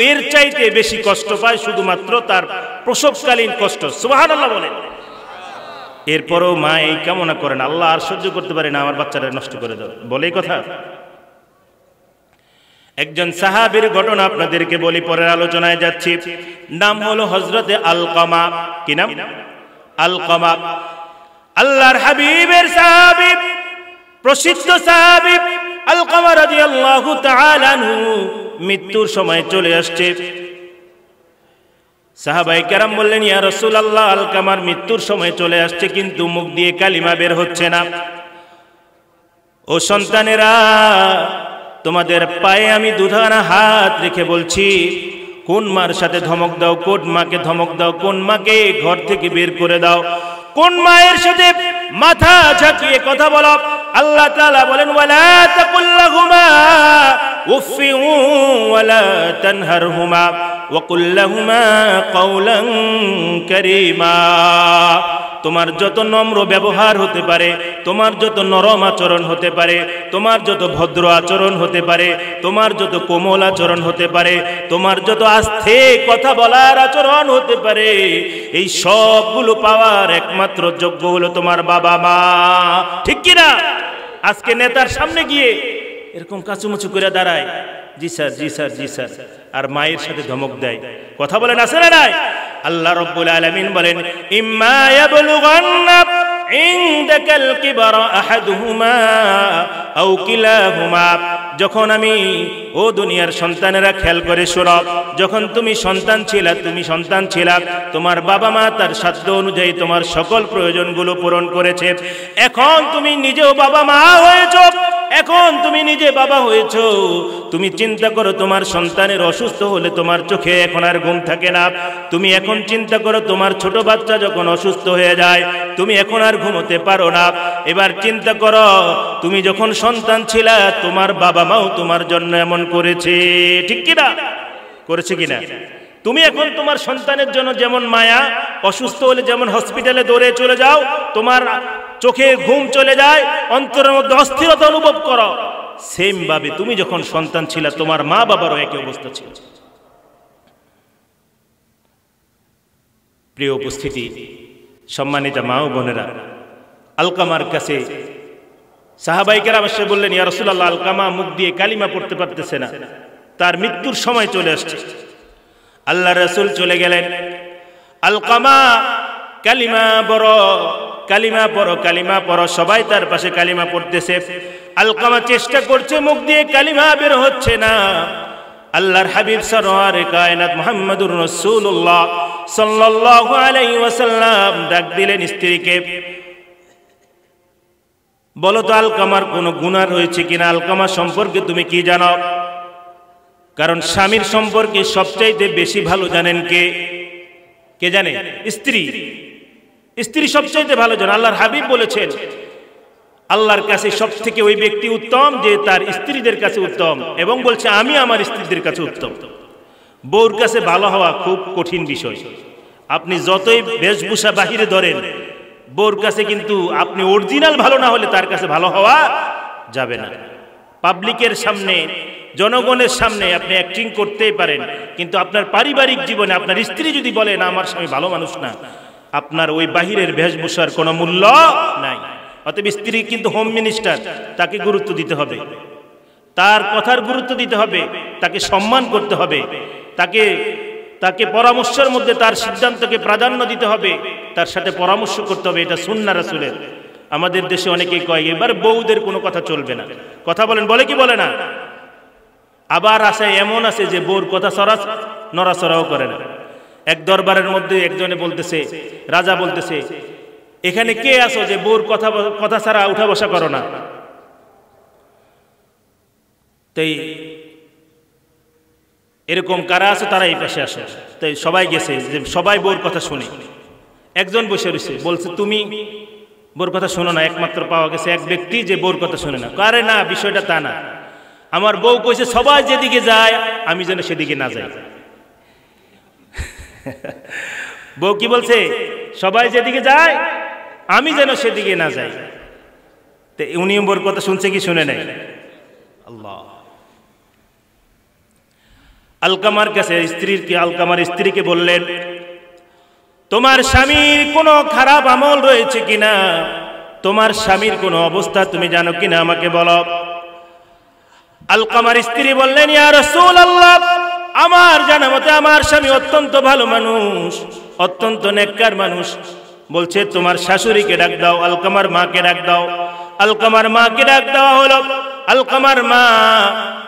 এর চাইতে বেশি কষ্ট পায়, শুধুমাত্র তার প্রসবকালীন কষ্ট। সুবহানাল্লাহ বলেন। এরপরও মা এই কামনা করেন, আল্লাহ আর সহ্য করতে পারে না, আমার বাচ্চাটা নষ্ট করে দাও, বলে কথা। একজন সাহাবীর ঘটনা আপনাদেরকে বলি, পরের আলোচনায় যাচ্ছি। নাম হলো হযরতে আলকামা। কি নাম? আলকামা। আল্লাহর হাবিবের সাহাবী, প্রসিদ্ধ সাহাবী আলকামা রাদিয়াল্লাহু তাআলা আনহু মৃত্যুর সময় চলে আসছে। সাহাবায়ে কেরাম বললেন, ইয়া রাসূলুল্লাহ, আলকামার মৃত্যুর সময় চলে আসছে, কিন্তু মুখ দিয়ে কালিমা বের হচ্ছে না। ও সন্তানেরা, তোমাদের পায়ে আমি দুধানা হাত রেখে বলছি, কোন মার সাথে ধমক দাও, কোন মাকে ধমক দাও, কোন মাকে ঘর থেকে বের করে দাও, কোন মায়ের সাথে মাথা ঝাঁকিয়ে কথা বলো। আল্লাহ তাআলা বলেন, ওয়ালা তাকুল লাহুমা উফফি ওয়ালা তানহারহুমা ওয়া কুল লাহুমা কাওলান কারীমা। তোমার যত নম্র ব্যবহার হতে পারে, তোমার যত নরম আচরণ হতে পারে, তোমার যত ভদ্র আচরণ হতে পারে, তোমার যত কোমল আচরণ হতে পারে, তোমার যত আস্তে কথা বলার আচরণ হতে পারে, এই সবগুলো পাওয়ার একমাত্র যোগ্য হলো তোমার বাবা মা। ঠিক কিনা? আজকে নেতার সামনে গিয়ে এরকম কাচুমুচু করে দাঁড়ায়, জি স্যার, জি স্যার, জি স্যার, আর মায়ের সাথে ধমক দেয়। কথা বলেন, আছে না নাই? আল্লাহ রাব্বুল আলামিন বলেন, ইম্মা ইয়াবলুগান্না ইনদাকাল কিবারা আহাদুহুমা আও কিলাহুমা। যখন আমি, ও দুনিয়ার সন্তানেরা খেয়াল করে শোনো, যখন তুমি সন্তান ছিলা, তোমার বাবা মা তার সাধ্য অনুযায়ী তোমার সকল প্রয়োজনগুলো পূরণ করেছে। এখন তুমি নিজেও বাবা মা হয়েছো, এখন তুমি নিজে বাবা হয়েছো। তুমি চিন্তা করো, তোমার সন্তানের অসুস্থ হলে তোমার চোখে এখন আর ঘুম থাকে না। তুমি এখন চিন্তা করো, তোমার ছোট বাচ্চা যখন অসুস্থ হয়ে যায়, তুমি এখন আর ঘুমোতে পারো না। এবার চিন্তা করো, তুমি যখন সন্তান ছিলা, তোমার বাবা মাও তোমার জন্য এমন করেছে। ঠিক কিনা? করেছে কিনা? তুমি এখন তোমার সন্তানের জন্য যেমন মায়া, অসুস্থ হলে যেমন হসপিটালে দৌড়ে চলে যাও, তোমার চোখে ঘুম চলে যায়, অন্তরের মধ্যে অস্থিরতা অনুভব করো, সেম ভাবে তুমি যখন সন্তান ছিলা, তোমার মা বাবারও একই অবস্থা ছিল। প্রিয় উপস্থিতি, সম্মানিত মা ও বোনেরা, আলকামার কাছে সাহাবায়ে কেরাম এসে বললেন, ইয়া রাসূলুল্লাহ, আলকামা মুখ দিয়ে কালিমা পড়তে পারতেছে না, তার মৃত্যুর সময় চলে আসছে। আল্লাহ রাসূল চলে গেলেন, আলকামা কালিমা পড়ো, কালিমা পড়ো, কালিমা পড়ো। সবাই তার পাশে কালিমা পড়তেছে। আলকামা চেষ্টা করছে, মুখ দিয়ে কালিমা বের হচ্ছে না। আল্লাহর হাবিব সরওয়ারে কায়নাত মুহাম্মদুর রাসূলুল্লাহ সাল্লাল্লাহু আলাইহি ওয়াসাল্লাম ডাক দিলেন স্ত্রীকে, বলো তো আলকামার কোনো গুনাহ রয়েছে কিনা, আলকামা সম্পর্কে তুমি কি জানো? কারণ স্বামীর সম্পর্কে সবচাইতে বেশি ভালো জানেন কে? কে জানে? স্ত্রী। স্ত্রী সবচাইতে ভালো জানে। আল্লাহর হাবিব বলেছেন, আল্লাহর কাছে সব থেকে ওই ব্যক্তি উত্তম যে তার স্ত্রীদের কাছে উত্তম, এবং বলছে আমি আমার স্ত্রীদের কাছে উত্তম। বউর কাছে ভালো হওয়া খুব কঠিন বিষয়। আপনি যতই বেশভূষা বাহিরে ধরেন, বউর কাছে কিন্তু আপনি অরিজিনাল ভালো না হলে তার কাছে ভালো হওয়া যাবে না। পাবলিকের সামনে, জনগণের সামনে আপনি অ্যাক্টিং করতেই পারেন, কিন্তু আপনার পারিবারিক জীবনে আপনার স্ত্রী যদি বলে না আমার স্বামী ভালো মানুষ না, আপনার ওই বাহিরের বেশভূষার কোনো মূল্য নাই। অতএব স্ত্রী কিন্তু হোম মিনিস্টার, তাকে গুরুত্ব দিতে হবে, তার কথার গুরুত্ব দিতে হবে, তাকে সম্মান করতে হবে, তাকে পরামর্শের মধ্যে তার সিদ্ধান্তকে প্রাধান্য দিতে হবে, তার সাথে পরামর্শ করতে হবে। এটা সুন্নাহ রাসূলের। আমাদের দেশে অনেকেই কয় এবার বউদের কোনো কথা চলবে না। কথা বলেন, বলে কি বলে না? আবার আছে, এমন আছে যে বউর কথা নড়াচড়াও করে না। এক দরবারের মধ্যে একজনে বলতেছে, রাজা বলতেছে, এখানে কে আছো যে বউর কথা ছাড়া উঠা বসা করো না? তাই এরকম কারা আছে তারা এই পাশে আসে। তাই সবাই গেছে, যে সবাই বউর কথা শুনে। একজন বসে রয়েছে, বলছে তুমি বউর কথা শোনো না। একমাত্র পাওয়া গেছে এক ব্যক্তি যে বউর কথা শুনে না। আরে না, বিষয়টা তা না। আমার বউ কইছে সবাই যেদিকে যায় আমি যেন সেদিকে না যাই। বউ কি বলছে? সবাই যেদিকে যায় আমি যেন সেদিকে না যাই। তো উনি ওর কথা শুনছে কি শুনে নাই? আল্লাহ। আলকামার কাছে আলকামার স্ত্রীকে বললেন, তোমার স্বামীর কোনো খারাপ আমল রয়েছে কিনা, তোমার স্বামীর কোনো অবস্থা তুমি জানো কিনা আমাকে বলো। আলকামার স্ত্রী বললেন, ইয়া রাসূলুল্লাহ, আমার জানা মতে আমার স্বামী অত্যন্ত ভালো মানুষ, অত্যন্ত নেককার মানুষ। বলছে তোমার শাশুড়িকে ডাক দাও, আলকামার মাকে ডাক দাও। আলকামার মাকে ডাক দেওয়া হলো। আলকামার মা,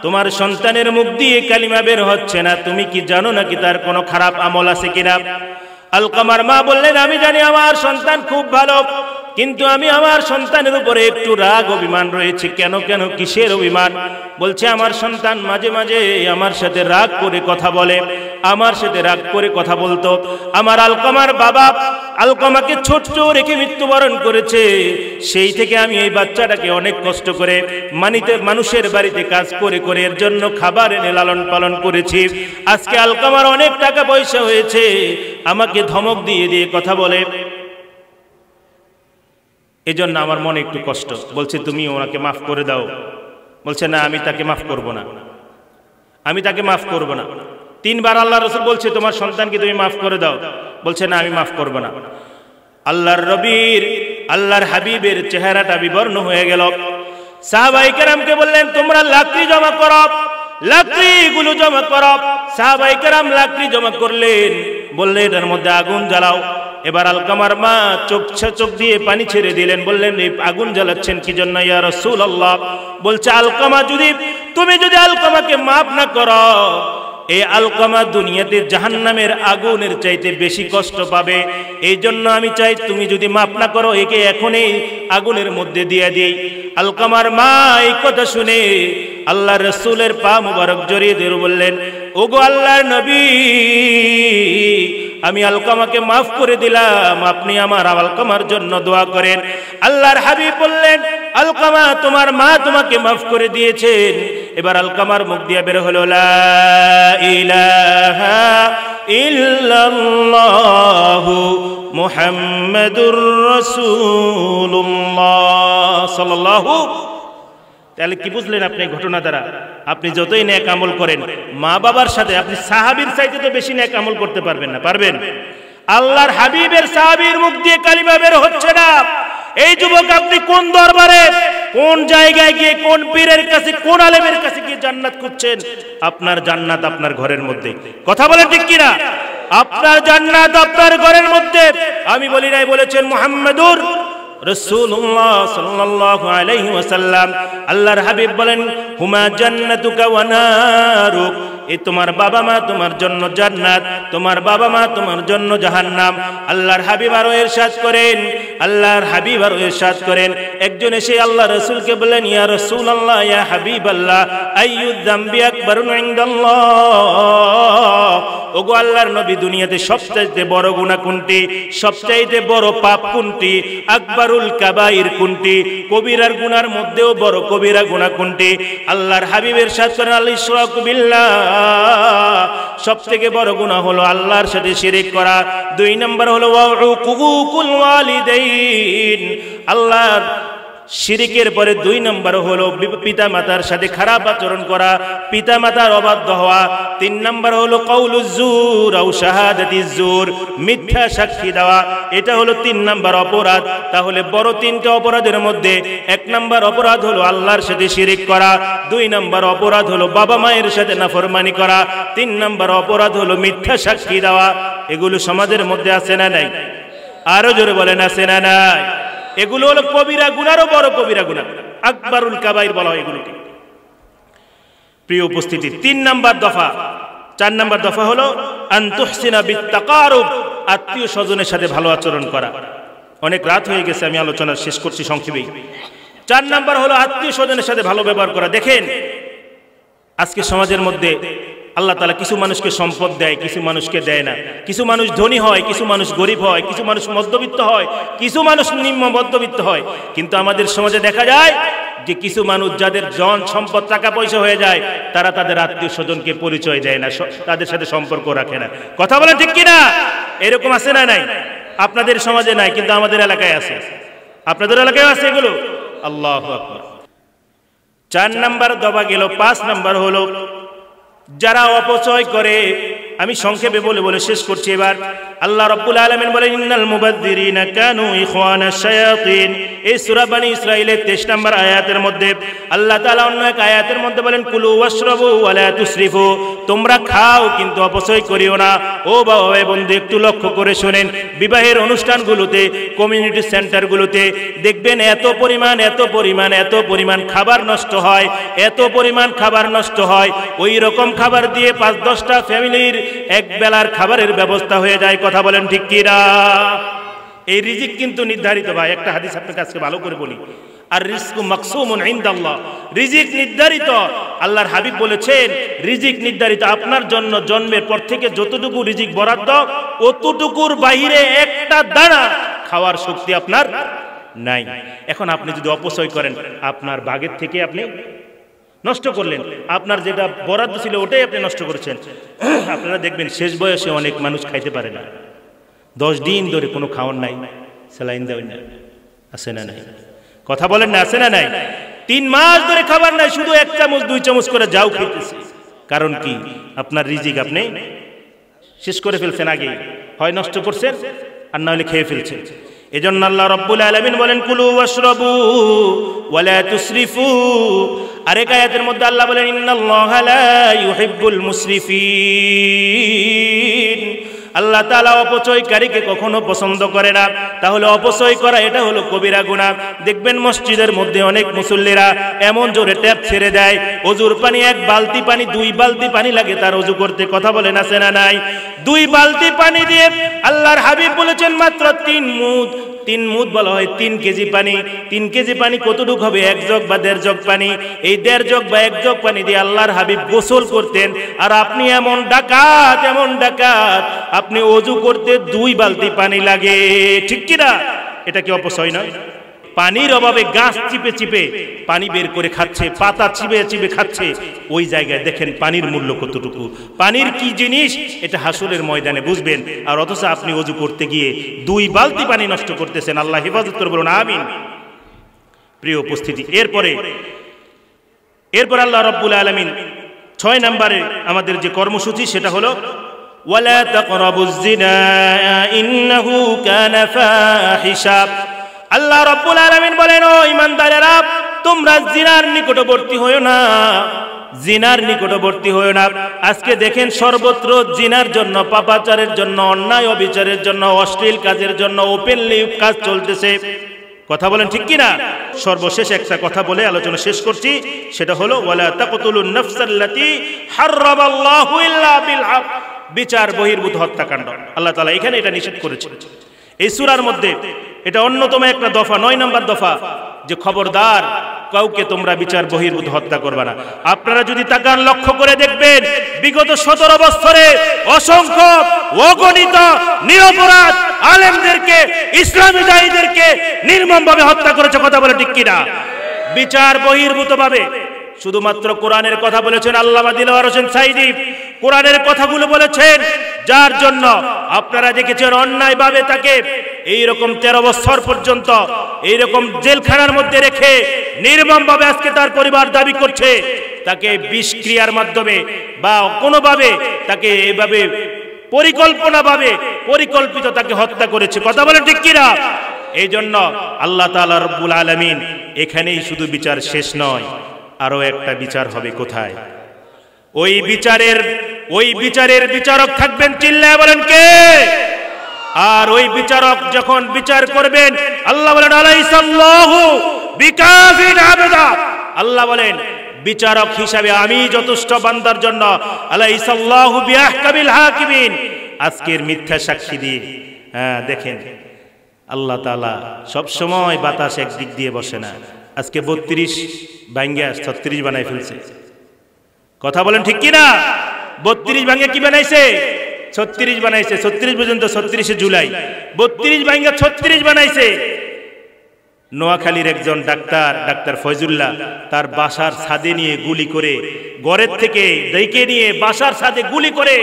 তোমার সন্তানের মুখ দিয়ে কালিমা বের হচ্ছে না, তুমি কি জানো নাকি তার কোনো খারাপ আমল আছে কিনা? আলকামার মা বললেন, আমি জানি আমার সন্তান খুব ভালো, কিন্তু আমি আমার সন্তানের উপরে একটু রাগ অভিমান রয়েছে। কেন কেন কিসের অভিমান? বলছে আমার সন্তান মাঝে মাঝে আমার সাথে রাগ করে কথা বলে, আমার সাথে রাগ করে কথা বলতো। আমার আলকামার বাবা আলকামাকে ছোট্ট রেখে মৃত্যুবরণ করেছে, সেই থেকে আমি এই বাচ্চাটাকে অনেক কষ্ট করে মানুষের বাড়িতে কাজ করে করে এর জন্য খাবার এনে লালন পালন করেছি। আজকে আলকামার অনেক টাকা পয়সা হয়েছে, আমাকে ধমক দিয়ে দিয়ে কথা বলে, এজন্য আমার মনে একটু কষ্ট। বলছে তুমি ওনাকে মাফ করে দাও। বলছে না, আমি তাকে মাফ করব না, আমি তাকে মাফ করব না। তিনবার আল্লাহ রাসূল বলছে তোমার সন্তানকে তুমি মাফ করে দাও। বলছে না, আমি মাফ করব না। আল্লাহর হাবিবের চেহারাটা বিবর্ণ হয়ে গেল। সাহাবায়ে কেরামকে বললেন, তোমরা লাকড়ি জমা করো, লাকড়িগুলো জমা করো। সাহাবায়ে কেরাম লাকড়ি জমা করলেন, বললেন এটার মধ্যে আগুন জ্বালাও। এবার আলকামার মা চোখ দিয়ে পানি ছেড়ে দিলেন, বললেন এই আগুন জ্বালাচ্ছেন কি জন্য ইয়া রাসূলুল্লাহ? বলছে আলকামা, তুমি যদি আলকামাকে মাফ না করো, এই আলকামা দুনিয়াতে জাহান্নামের আগুনের চাইতে বেশি কষ্ট পাবে। এই জন্য আমি চাই তুমি যদি মাফ না করো, একে এখনই আগুনের মধ্যে দিয়ে দিই। আলকামার মা এই কথা শুনে আল্লাহর রাসূলের পা মুবারক জড়িয়ে ধরে বললেন, ওগো আল্লাহর নবী, আমি আলকামাকে মাফ করে দিলাম, আপনি আমার আলকামার জন্য দোয়া করেন। আল্লাহর হাবিব বললেন, আলকামা, তোমার মা তোমাকে মাফ করে দিয়েছেন। এবার আলকামার মুখ দিয়ে বের হলো, লা ইলাহা ইল্লাল্লাহু মুহাম্মাদুর রাসূলুল্লাহ সাল্লাল্লাহু। তাহলে কি বুঝলেন আপনি ঘটনা দ্বারা? আপনি যতই নেক আমল করেন, মা বাবার সাথে আপনি সাহাবীর চাইতে তো বেশি নেক আমল করতে পারবেন না। পারবেন? আল্লাহর হাবিবের সাহাবীর মুখ দিয়ে কালিমা বের হচ্ছে না। এই যুবক, আপনি কোন দরবারে, কোন জায়গায় গিয়ে, কোন পীরের কাছে, কোন আলেমের কাছে গিয়ে জান্নাত খুঁজছেন? আপনার জান্নাত আপনার ঘরের মধ্যে। কথা বলেন ঠিক কিনা? আপনার জান্নাত আপনার ঘরের মধ্যে। আমি বলি নাই, বলেছেন মুহাম্মাদুর রাসূলুল্লাহ সাল্লাল্লাহু আলাইহি ওয়াসাল্লাম। আল্লাহর হাবিব বলেন, হুমা জান্নাতুকা ওয়া নারুক। এই তোমার বাবা মা তোমার জন্য জান্নাত, তোমার বাবা মা তোমার জন্য জাহান্নাম। আল্লাহর হাবিব আরো ইরশাদ করেন, একজন এসে আল্লাহ রাসূলকে বললেন, ইয়া রাসূলুল্লাহ, ইয়া হাবিবাল্লাহ, আইয়ুয যামবি আকবারু ইনদাল্লাহ। ওগো আল্লাহর নবী, দুনিয়াতে সবচাইতে বড় গুনাহ কোনটি? সবচাইতে বড় পাপ কোনটি? আকবারুল কাবাইর কোনটি? কবিরার গুনার মধ্যেও বড় কবিরা গুনাহ কোনটি? আল্লাহর হাবিব ইরশাদ করেন, আল ইশরাকু বিল্লাহ। সবথেকে বড় গুনাহ হলো আল্লাহর সাথে শিরক করা। 2 নম্বর হলো উকুকুল ওয়ালিদাইন। আল্লাহর শিরকের পরে 2 নম্বর হলো পিতা মাতার সাথে খারাপ আচরণ করা, পিতা মাতার অবাধ্য হওয়া। 3 নম্বর হলো কাউলুজ জুর আও শাহাদাতিজ জুর, মিথ্যা সাক্ষী দেওয়া। এটা হলো 3 নম্বর অপরাধ। তাহলে বড় 3টা অপরাধের মধ্যে 1 নম্বর অপরাধ হলো আল্লাহর সাথে শিরক করা, 2 নম্বর অপরাধ হলো বাবা মায়ের সাথে নাফরমানি করা, 3 নম্বর অপরাধ হলো মিথ্যা সাক্ষী দেওয়া। এগুলো সমাজের মধ্যে আছে না নাই? আরো জোরে বলেন, আছে না নাই? এগুলো হলো কবিরা গুনারও বড় কবিরা গুনাহ, আকবারুল কাবাইর বলা হয় এগুলোকে। প্রিয় উপস্থিতি, 4 নম্বর দফা হলো আনতুহসিনা বিত্তাকারুব, আত্মীয় স্বজনের সাথে ভালো আচরণ করা। অনেক রাত হয়ে গেছে, আমি আলোচনা শেষ করছি সংক্ষেপে। 4 নম্বর হলো আত্মীয় স্বজনের সাথে ভালো ব্যবহার করা। দেখেন আজকে সমাজের মধ্যে আল্লাহ তাআলা কিছু মানুষকে সম্পদ দেয়, কিছু মানুষকে দেয় না। কিছু মানুষ ধনী হয়, কিছু মানুষ গরিব হয়, কিছু মানুষ মধ্যবিত্ত হয়, কিছু মানুষ নিম্ন মধ্যবিত্ত হয়। কিন্তু আমাদের সমাজে দেখা যায় যে কিছু মানুষ যাদের জন সম্পদ টাকা পয়সা হয়ে যায়, তারা তাদের আত্মীয় স্বজনকে পরিচয় দেয় না, তাদের সাথে সম্পর্ক রাখে না। কথা বলেন ঠিক কিনা? এরকম আছে না নাই? আপনাদের সমাজে নাই, কিন্তু আমাদের এলাকায় আছে। আপনাদের এলাকায় আছে এগুলো। আল্লাহু আকবার। 4 নাম্বার দফা গেল। 5 নাম্বার হলো যারা অপচয় করে। আমি সংক্ষেপে বলে বলে শেষ করছি এবার। আল্লাহ রাব্বুল আলামিন বলেন ইন্নাল মুবাযযিরিনা কানু ইখওয়ানাশ শায়াতিন। এই সূরা বনী ইসরাঈলের 23 নম্বর আয়াতের মধ্যে আল্লাহ তাআলা অন্য এক আয়াতের মধ্যে বলেন কুলু ওয়াশরাবু ওয়া লা তুসরিফু। তোমরা খাও কিন্তু অপচয় করিও না। ও বাবা বন্ধু, একটু লক্ষ্য করে শুনেন, বিবাহের অনুষ্ঠানগুলোতে, কমিউনিটি সেন্টারগুলোতে দেখবেন এত পরিমাণ খাবার নষ্ট হয়, এত পরিমাণ খাবার নষ্ট হয়। ওই রকম খাবার দিয়ে 5-10টা ফ্যামিলির এক বেলার খাবারের ব্যবস্থা হয়ে যায়। কথা বলেন ঠিক কি না? এই রিজিক কিন্তু নির্ধারিত ভাই। একটা হাদিস আপনাকে আজকে ভালো করে বলি, আর রিজকু মাকসুমুন ইনদাল্লাহ। রিজিক নির্ধারিত। আল্লাহর হাবিব বলেছেন রিজিক নির্ধারিত। আপনার জন্য জন্মের পর থেকে যতটুকু রিজিক বরাদ্দ, অতটুকুর বাইরে একটা দানা খাওয়ার শক্তি আপনার নাই। এখন আপনি যদি অপচয় করেন, আপনার ভাগের থেকে আপনি নষ্ট করলেন, আপনার যেটা বরাদ্দ ছিল ওটাই আপনি নষ্ট করেছেন। আপনারা দেখবেন শেষ বয়সে অনেক মানুষ খাইতে পারে না, 10 দিন ধরে কোনো খাওয়ার নাই, স্যালাইন দেওয়া নাই, আছে না নাই? কথা বলেন না, আছে না নাই? 3 মাস ধরে খাবার নাই, শুধু 1 চামচ 2 চামচ করে যাও খেতেছে। কারণ কি? আপনার রিজিক আপনি শেষ করে ফেলছেন আগে, হয় নষ্ট করছেন আর না হলে খেয়ে ফেলছেন। এজন্য আল্লাহ রাব্বুল আলামিন বলেন কুলু ওয়াশরাবু ওয়া লা তুসরিফু। আরেক আয়াতের মধ্যে আল্লাহ বলেন ইন্নাল্লাহা লা ইউহিব্বুল মুসরিফিন। আল্লাহ তাআলা অপচয়কারীকে কখনো পছন্দ করে না। তাহলে অপচয় করা এটা হলো কবিরা গুনাহ। দেখবেন মসজিদের মধ্যে অনেক মুসল্লিরা এমন জোরে ট্যাপ ছেড়ে দেয়, ওযুর পানি 1 বালতি পানি 2 বালতি পানি লাগে তার ওযু করতে। কথা বলেন আছে না নাই? 2 বালতি পানি দিয়ে আল্লাহর হাবিব বলেছেন মাত্র 3 মুদ। 3 মুদ বলা হয় 3 কেজি পানি। 3 কেজি পানি কতটুকু হবে? 1 জগ বা 1.5 জগ পানি। এই 1.5 জগ বা 1 জগ পানি দিয়ে আল্লাহর হাবিব গোসল করতেন। আর আপনি এমন ডাকাত, আপনি ওযু করতে 2 বালতি পানি লাগে। ঠিক কি না? এটা কি অপচয় নয়? পানির অভাবে গাছ চিপে চিপে পানি বের করে খাচ্ছে, পাতা চিপে চিপে খাচ্ছে। ওই জায়গায় দেখেন পানির মূল্য কতটুকু, পানির কি জিনিস এটা হাসরের ময়দানে বুঝবেন। আর অথচ আপনি ওযু করতে গিয়ে 2 বালতি পানি নষ্ট করতেছেন। আল্লাহ হেফাজত করে বলুন আমিন। প্রিয় উপস্থিতি, এরপর আল্লাহ রাব্বুল আলামিন 6 নম্বরে আমাদের যে কর্মসূচি সেটা হলো ওয়ালা তাকরাবুজ জিনা ইন্নাহু কানা ফাহিশা। আল্লাহ রাব্বুল আলামিন বলেন ও ঈমানদারেরা, তোমরা জিনার নিকটবর্তী হয়ো না, জিনার নিকটবর্তী হয়ো না। আজকে দেখেন সর্বত্র জিনার জন্য, পাপাচারের জন্য, অন্যায় অবিচারের জন্য, অশ্লীল কাজের জন্য ওপেনলি কাজ চলতেছে। কথা বলেন ঠিক কি না? সর্বশেষ একটা কথা বলে আলোচনা শেষ করছি, সেটা হলো ওয়ালা তাকতুলুন নাফসাল্লাতী হারামাল্লাহু ইল্লা বিল হক। বিচার বহির্ভূত হত্যাকাণ্ড আল্লাহ তাআলা এখানে এটা নিষেধ করেছেন এই সূরার মধ্যে। এটা অন্যতম একটা দফা, 9 নম্বর দফা, যে খবরদার কাউকে তোমরা বিচার বহির্ভূত হত্যা করবে না। আপনারা যদি তাকান লক্ষ্য করে দেখবেন বিগত 17 বছরে অসংখ্য অগণিত নিরপরাধ আলেমদেরকে, ইসলামী দায়ীদেরকে নির্মমভাবে হত্যা করেছে। কথা বলে ঠিক কিনা? বিচার বহির্ভূত ভাবে। শুধুমাত্র কোরআনের কথা বলেছেন আল্লামা দিলওয়ার হোসেন সাঈদী, কোরআনের কথাগুলো বলেছেন, যার জন্য আপনারা দেখেছেন অন্যায়ভাবে তাকে এইরকম 13 বছর পর্যন্ত এইরকম জেলখানার মধ্যে রেখে নির্মমভাবে আজকে তার পরিবার দাবি করছে তাকে বিষক্রিয়ার মাধ্যমে বা কোনোভাবে তাকে এইভাবে পরিকল্পিত তাকে হত্যা করেছে। কথা বলেন ঠিক কিনা? এই জন্য আল্লাহ তাআলা রব্বুল আলামিন এখানেই শুধু বিচার শেষ নয়, আরো একটা বিচার হবে। কোথায়? ওই বিচারের বিচারক থাকবেন, চিল্লায় বলেন কে? আর ওই বিচারক যখন বিচার করবেন, আল্লাহ বলেন আলাইসাল্লাহু বিকাফিন আবদা। আল্লাহ বলেন বিচারক হিসাবে আমি যথেষ্ট বান্দার জন্য। আলাইসাল্লাহু বিআহকামিল হাকিমিন। আজকের মিথ্যা সাক্ষী দিয়ে দেখেন আল্লাহ তাআলা সব সময় বাতাস একদিক দিয়ে বসে না। আজকে 32 ভাঙ্গে 36 বানাই ফেলছে। কথা বলেন ঠিক কি না? 32 ভাঙ্গে কি বানাইছে? 36 বানাইছে। 36 পর্যন্ত 36 জুলাই 32 ভাঙ্গে 36 বানাইছে। নোয়াখালীর একজন ডাক্তার ফয়জুল্লাহ তার বাসার ছাদে নিয়ে গুলি করে, ঘরের থেকে ডেকে নিয়ে বাসার ছাদে গুলি করে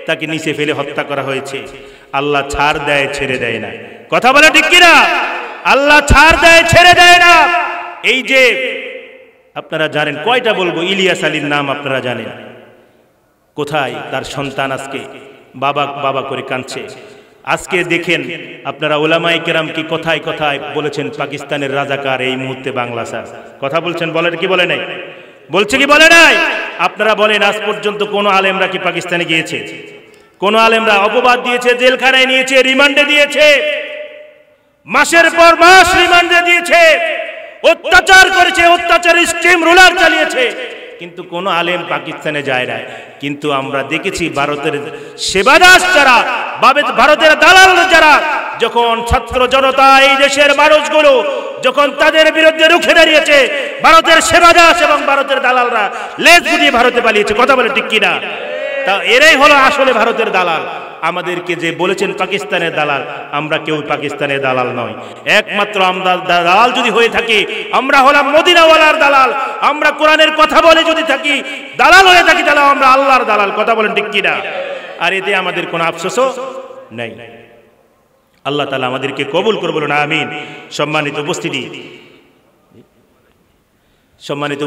তাকে নিচে ফেলে হত্যা করা হয়েছে। আল্লাহ ছাড় দেয়, ছেড়ে দেয় না। কথা বলে ঠিক কিনা? আল্লাহ ছাড় দেয়, ছেড়ে দেয় না। এই যে আপনারা জানেন, কয়টা বলবো, ইলিয়াস আলীর নাম আপনারা জানেন। কোথায় তার সন্তান আজকে বাবা বাবা করে কাঁদছে। আজকে দেখেন আপনারা ওলামায়ে কেরাম কি কোথায় কোথায় বলেছেন পাকিস্তানের রাজাকার এই মুহূর্তে বাংলা স্যার। কথা বলছেন, বলেন কি বলে নাই? বলছে কি বলে নাই? আপনারা বলেন আজ পর্যন্ত কোন আলেমরা কি পাকিস্তানে গিয়েছে? কোন আলেমরা অপবাদ দিয়েছে, জেলখানায় নিয়েছে, রিমান্ডে দিয়েছে, মাসের পর মাস রিমান্ডে দিয়েছে, অত্যাচার করেছে, অত্যাচারের স্টিম রোলার চালিয়েছে, কিন্তু কোন আলেম পাকিস্তানে যায় না। কিন্তু আমরা দেখেছি ভারতের সেবাদাস যারা, ভারতের দালাল যারা, যখন ছাত্র জনতা এই দেশের মানুষগুলো যখন তাদের বিরুদ্ধে রুখে দাঁড়িয়েছে, ভারতের সেবাদাস এবং ভারতের দালালরা লেজ গুটিয়ে ভারতে পালিয়েছে। কথা বলে ঠিক কিনা? তা এরাই হলো আসলে ভারতের দালাল। আমাদেরকে যে বলেছেন পাকিস্তানের দালাল, আমরা কেউ পাকিস্তানের দালাল নয়। একমাত্র আমরা দালাল যদি হয়ে থাকি, আমরা হলাম মদিনাওয়ালার দালাল। আমরা কোরআনের কথা বলে যদি থাকি, দালাল হয়ে থাকি, তাহলে আমরা আল্লাহর দালাল। কথা বলেন ঠিক কিনা? আর এতে আমাদের কোনো আফসোসও নেই। আল্লাহ তাআলা আমাদেরকে কবুল করে বলুন আমিন। সম্মানিত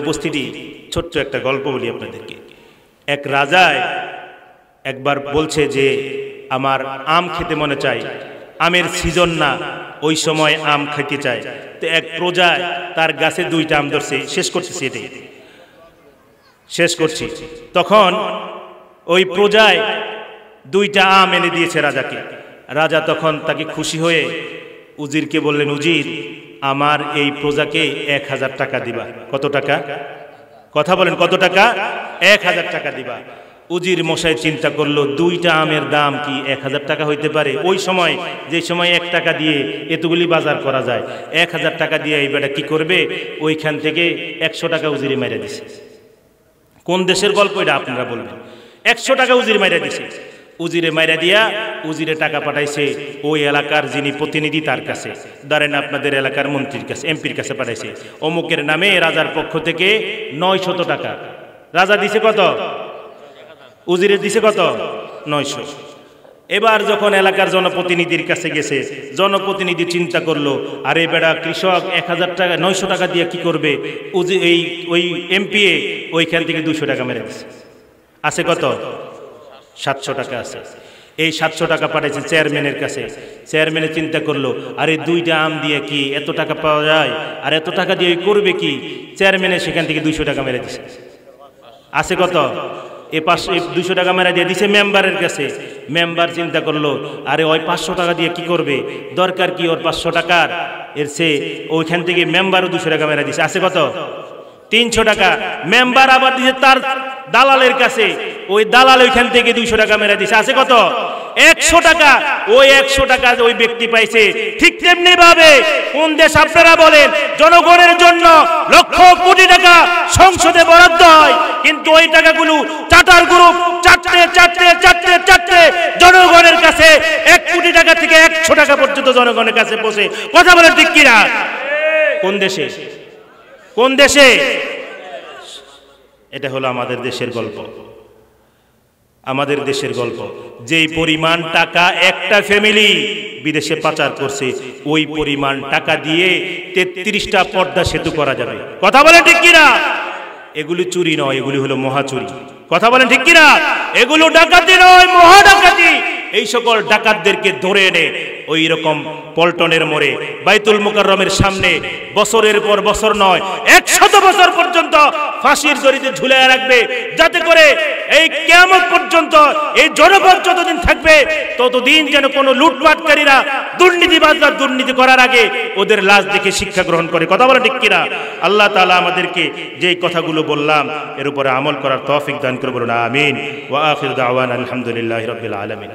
উপস্থিতি, ছোট্ট একটা গল্প বলি আপনাদেরকে। এক রাজায় একবার বলছে যে আমার আম খেতে মনে চাই, আমের সিজন না, ওই সময় আম খেতে চায়। তো এক প্রজা তার গাছে 2টা আম ধরছে, শেষ করছি। তখন ওই প্রজায় 2টা আম এনে দিয়েছে রাজাকে। রাজা তখন তাকে খুশি হয়ে উজিরকে বললেন, উজির, আমার এই প্রজাকে 1000 টাকা দিবা। কত টাকা? কথা বলেন, কত টাকা? 1000 টাকা দিবা। উজির মশাই চিন্তা করলো, 2টা আমের দাম কি 1000 টাকা হইতে পারে? ওই সময়, যে সময় 1 টাকা দিয়ে এতগুলি বাজার করা যায়, 1000 টাকা দিয়ে এই বেটা কি করবে? ওইখান থেকে 100 টাকা উজিরে মাইরা দিছে। কোন দেশের গল্প এটা আপনারা বলবেন? 100 টাকা উজির মাইরা দিছে। উজিরে মাইরা দিয়া উজিরে টাকা পাঠাইছে ওই এলাকার যিনি প্রতিনিধি তার কাছে, ধরেন আপনাদের এলাকার মন্ত্রীর কাছে, এমপির কাছে পাঠাইছে। অমুকের নামে রাজার পক্ষ থেকে 900 টাকা। রাজা দিছে কত? উজিরে দিছে কত? 900। এবার যখন এলাকার জনপ্রতিনিধির কাছে গেছে, জনপ্রতিনিধি চিন্তা করলো, আরে বেড়া কৃষক 1000 টাকা 900 টাকা দিয়ে কি করবে? ওই এমপি ওইখান থেকে 200 টাকা মেরে দিছে। আছে কত? 700 টাকা আছে। এই 700 টাকা পাঠাইছে চেয়ারম্যানের কাছে। চেয়ারম্যানে চিন্তা করলো, আরে 2টা আম দিয়ে কি এত টাকা পাওয়া যায়? আর এত টাকা দিয়ে করবে কি? চেয়ারম্যানে সেখান থেকে 200 টাকা মেরে দিছে। আছে কত? এ 200 টাকা মেরা দিয়ে দিছে মেম্বারের কাছে। মেম্বার চিন্তা করলো, আরে ওই 500 টাকা দিয়ে কি করবে? দরকার কি ওর 500 টাকার? এর সে ওইখান থেকে মেম্বারও 200 টাকা মেরা দিছে। আছে কত? 300 টাকা। মেম্বার আবার দিছে তার দালালের কাছে, ওই দালাল ওইখান থেকে 200 টাকা মেরা দিছে। আছে কত? 100 টাকা। ওই 100 টাকা ওই ব্যক্তি পাইছে। ঠিক তেমনি ভাবে কোন দেশ আপনারা বলেন জনগণের জন্য লক্ষ কোটি টাকা সংসদে বরাদ্দ হয়, কিন্তু ওই টাকাগুলো চাটার গ্রুপ চারটে জনগণের কাছে 1 কোটি টাকা থেকে 100 টাকা পর্যন্ত জনগণের কাছে পৌঁছে। কথা বলেন ঠিক কিনা? কোন দেশে? কোন দেশে? এটা হলো আমাদের দেশের গল্প। আমাদের দেশের গল্প। যেই পরিমাণ টাকা একটা ফ্যামিলি বিদেশে পাচার করছে, ওই পরিমাণ টাকা দিয়ে 33টা পর্দা সেতু করা যাবে। কথা বলেন ঠিক কিনা? এগুলি চুরি নয়, এগুলি হলো মহাচুরি। কথা বলেন ঠিক কিনা? এগুলো ডাকাতি নয়, মহা ডাকাতি। এই সকল ডাকাতদেরকে ধরে এনে ওই রকম পল্টনের মোড়ে বাইতুল মুকাররমের সামনে বছরের পর বছর নয় 100 বছর পর্যন্ত ফাঁসির দড়িতে ঝুলিয়ে রাখবে, যাতে করে এই কিয়ামত পর্যন্ত এই জনপদ যতদিন থাকবে ততদিন যেন কোনো লুটপাটকারীরা, দুর্নীতিবাজরা দুর্নীতি করার আগে ওদের লাশ দেখে শিক্ষা গ্রহণ করে। কথা বলে ঠিক কিনা? আল্লাহ তাআলা আমাদেরকে যেই কথাগুলো বললাম এর উপরে আমল করার তৌফিক দান করে বলুন আমিন। ওয়া আখিরু দাওয়ানা আলহামদুলিল্লাহি রাব্বিল আলামিন।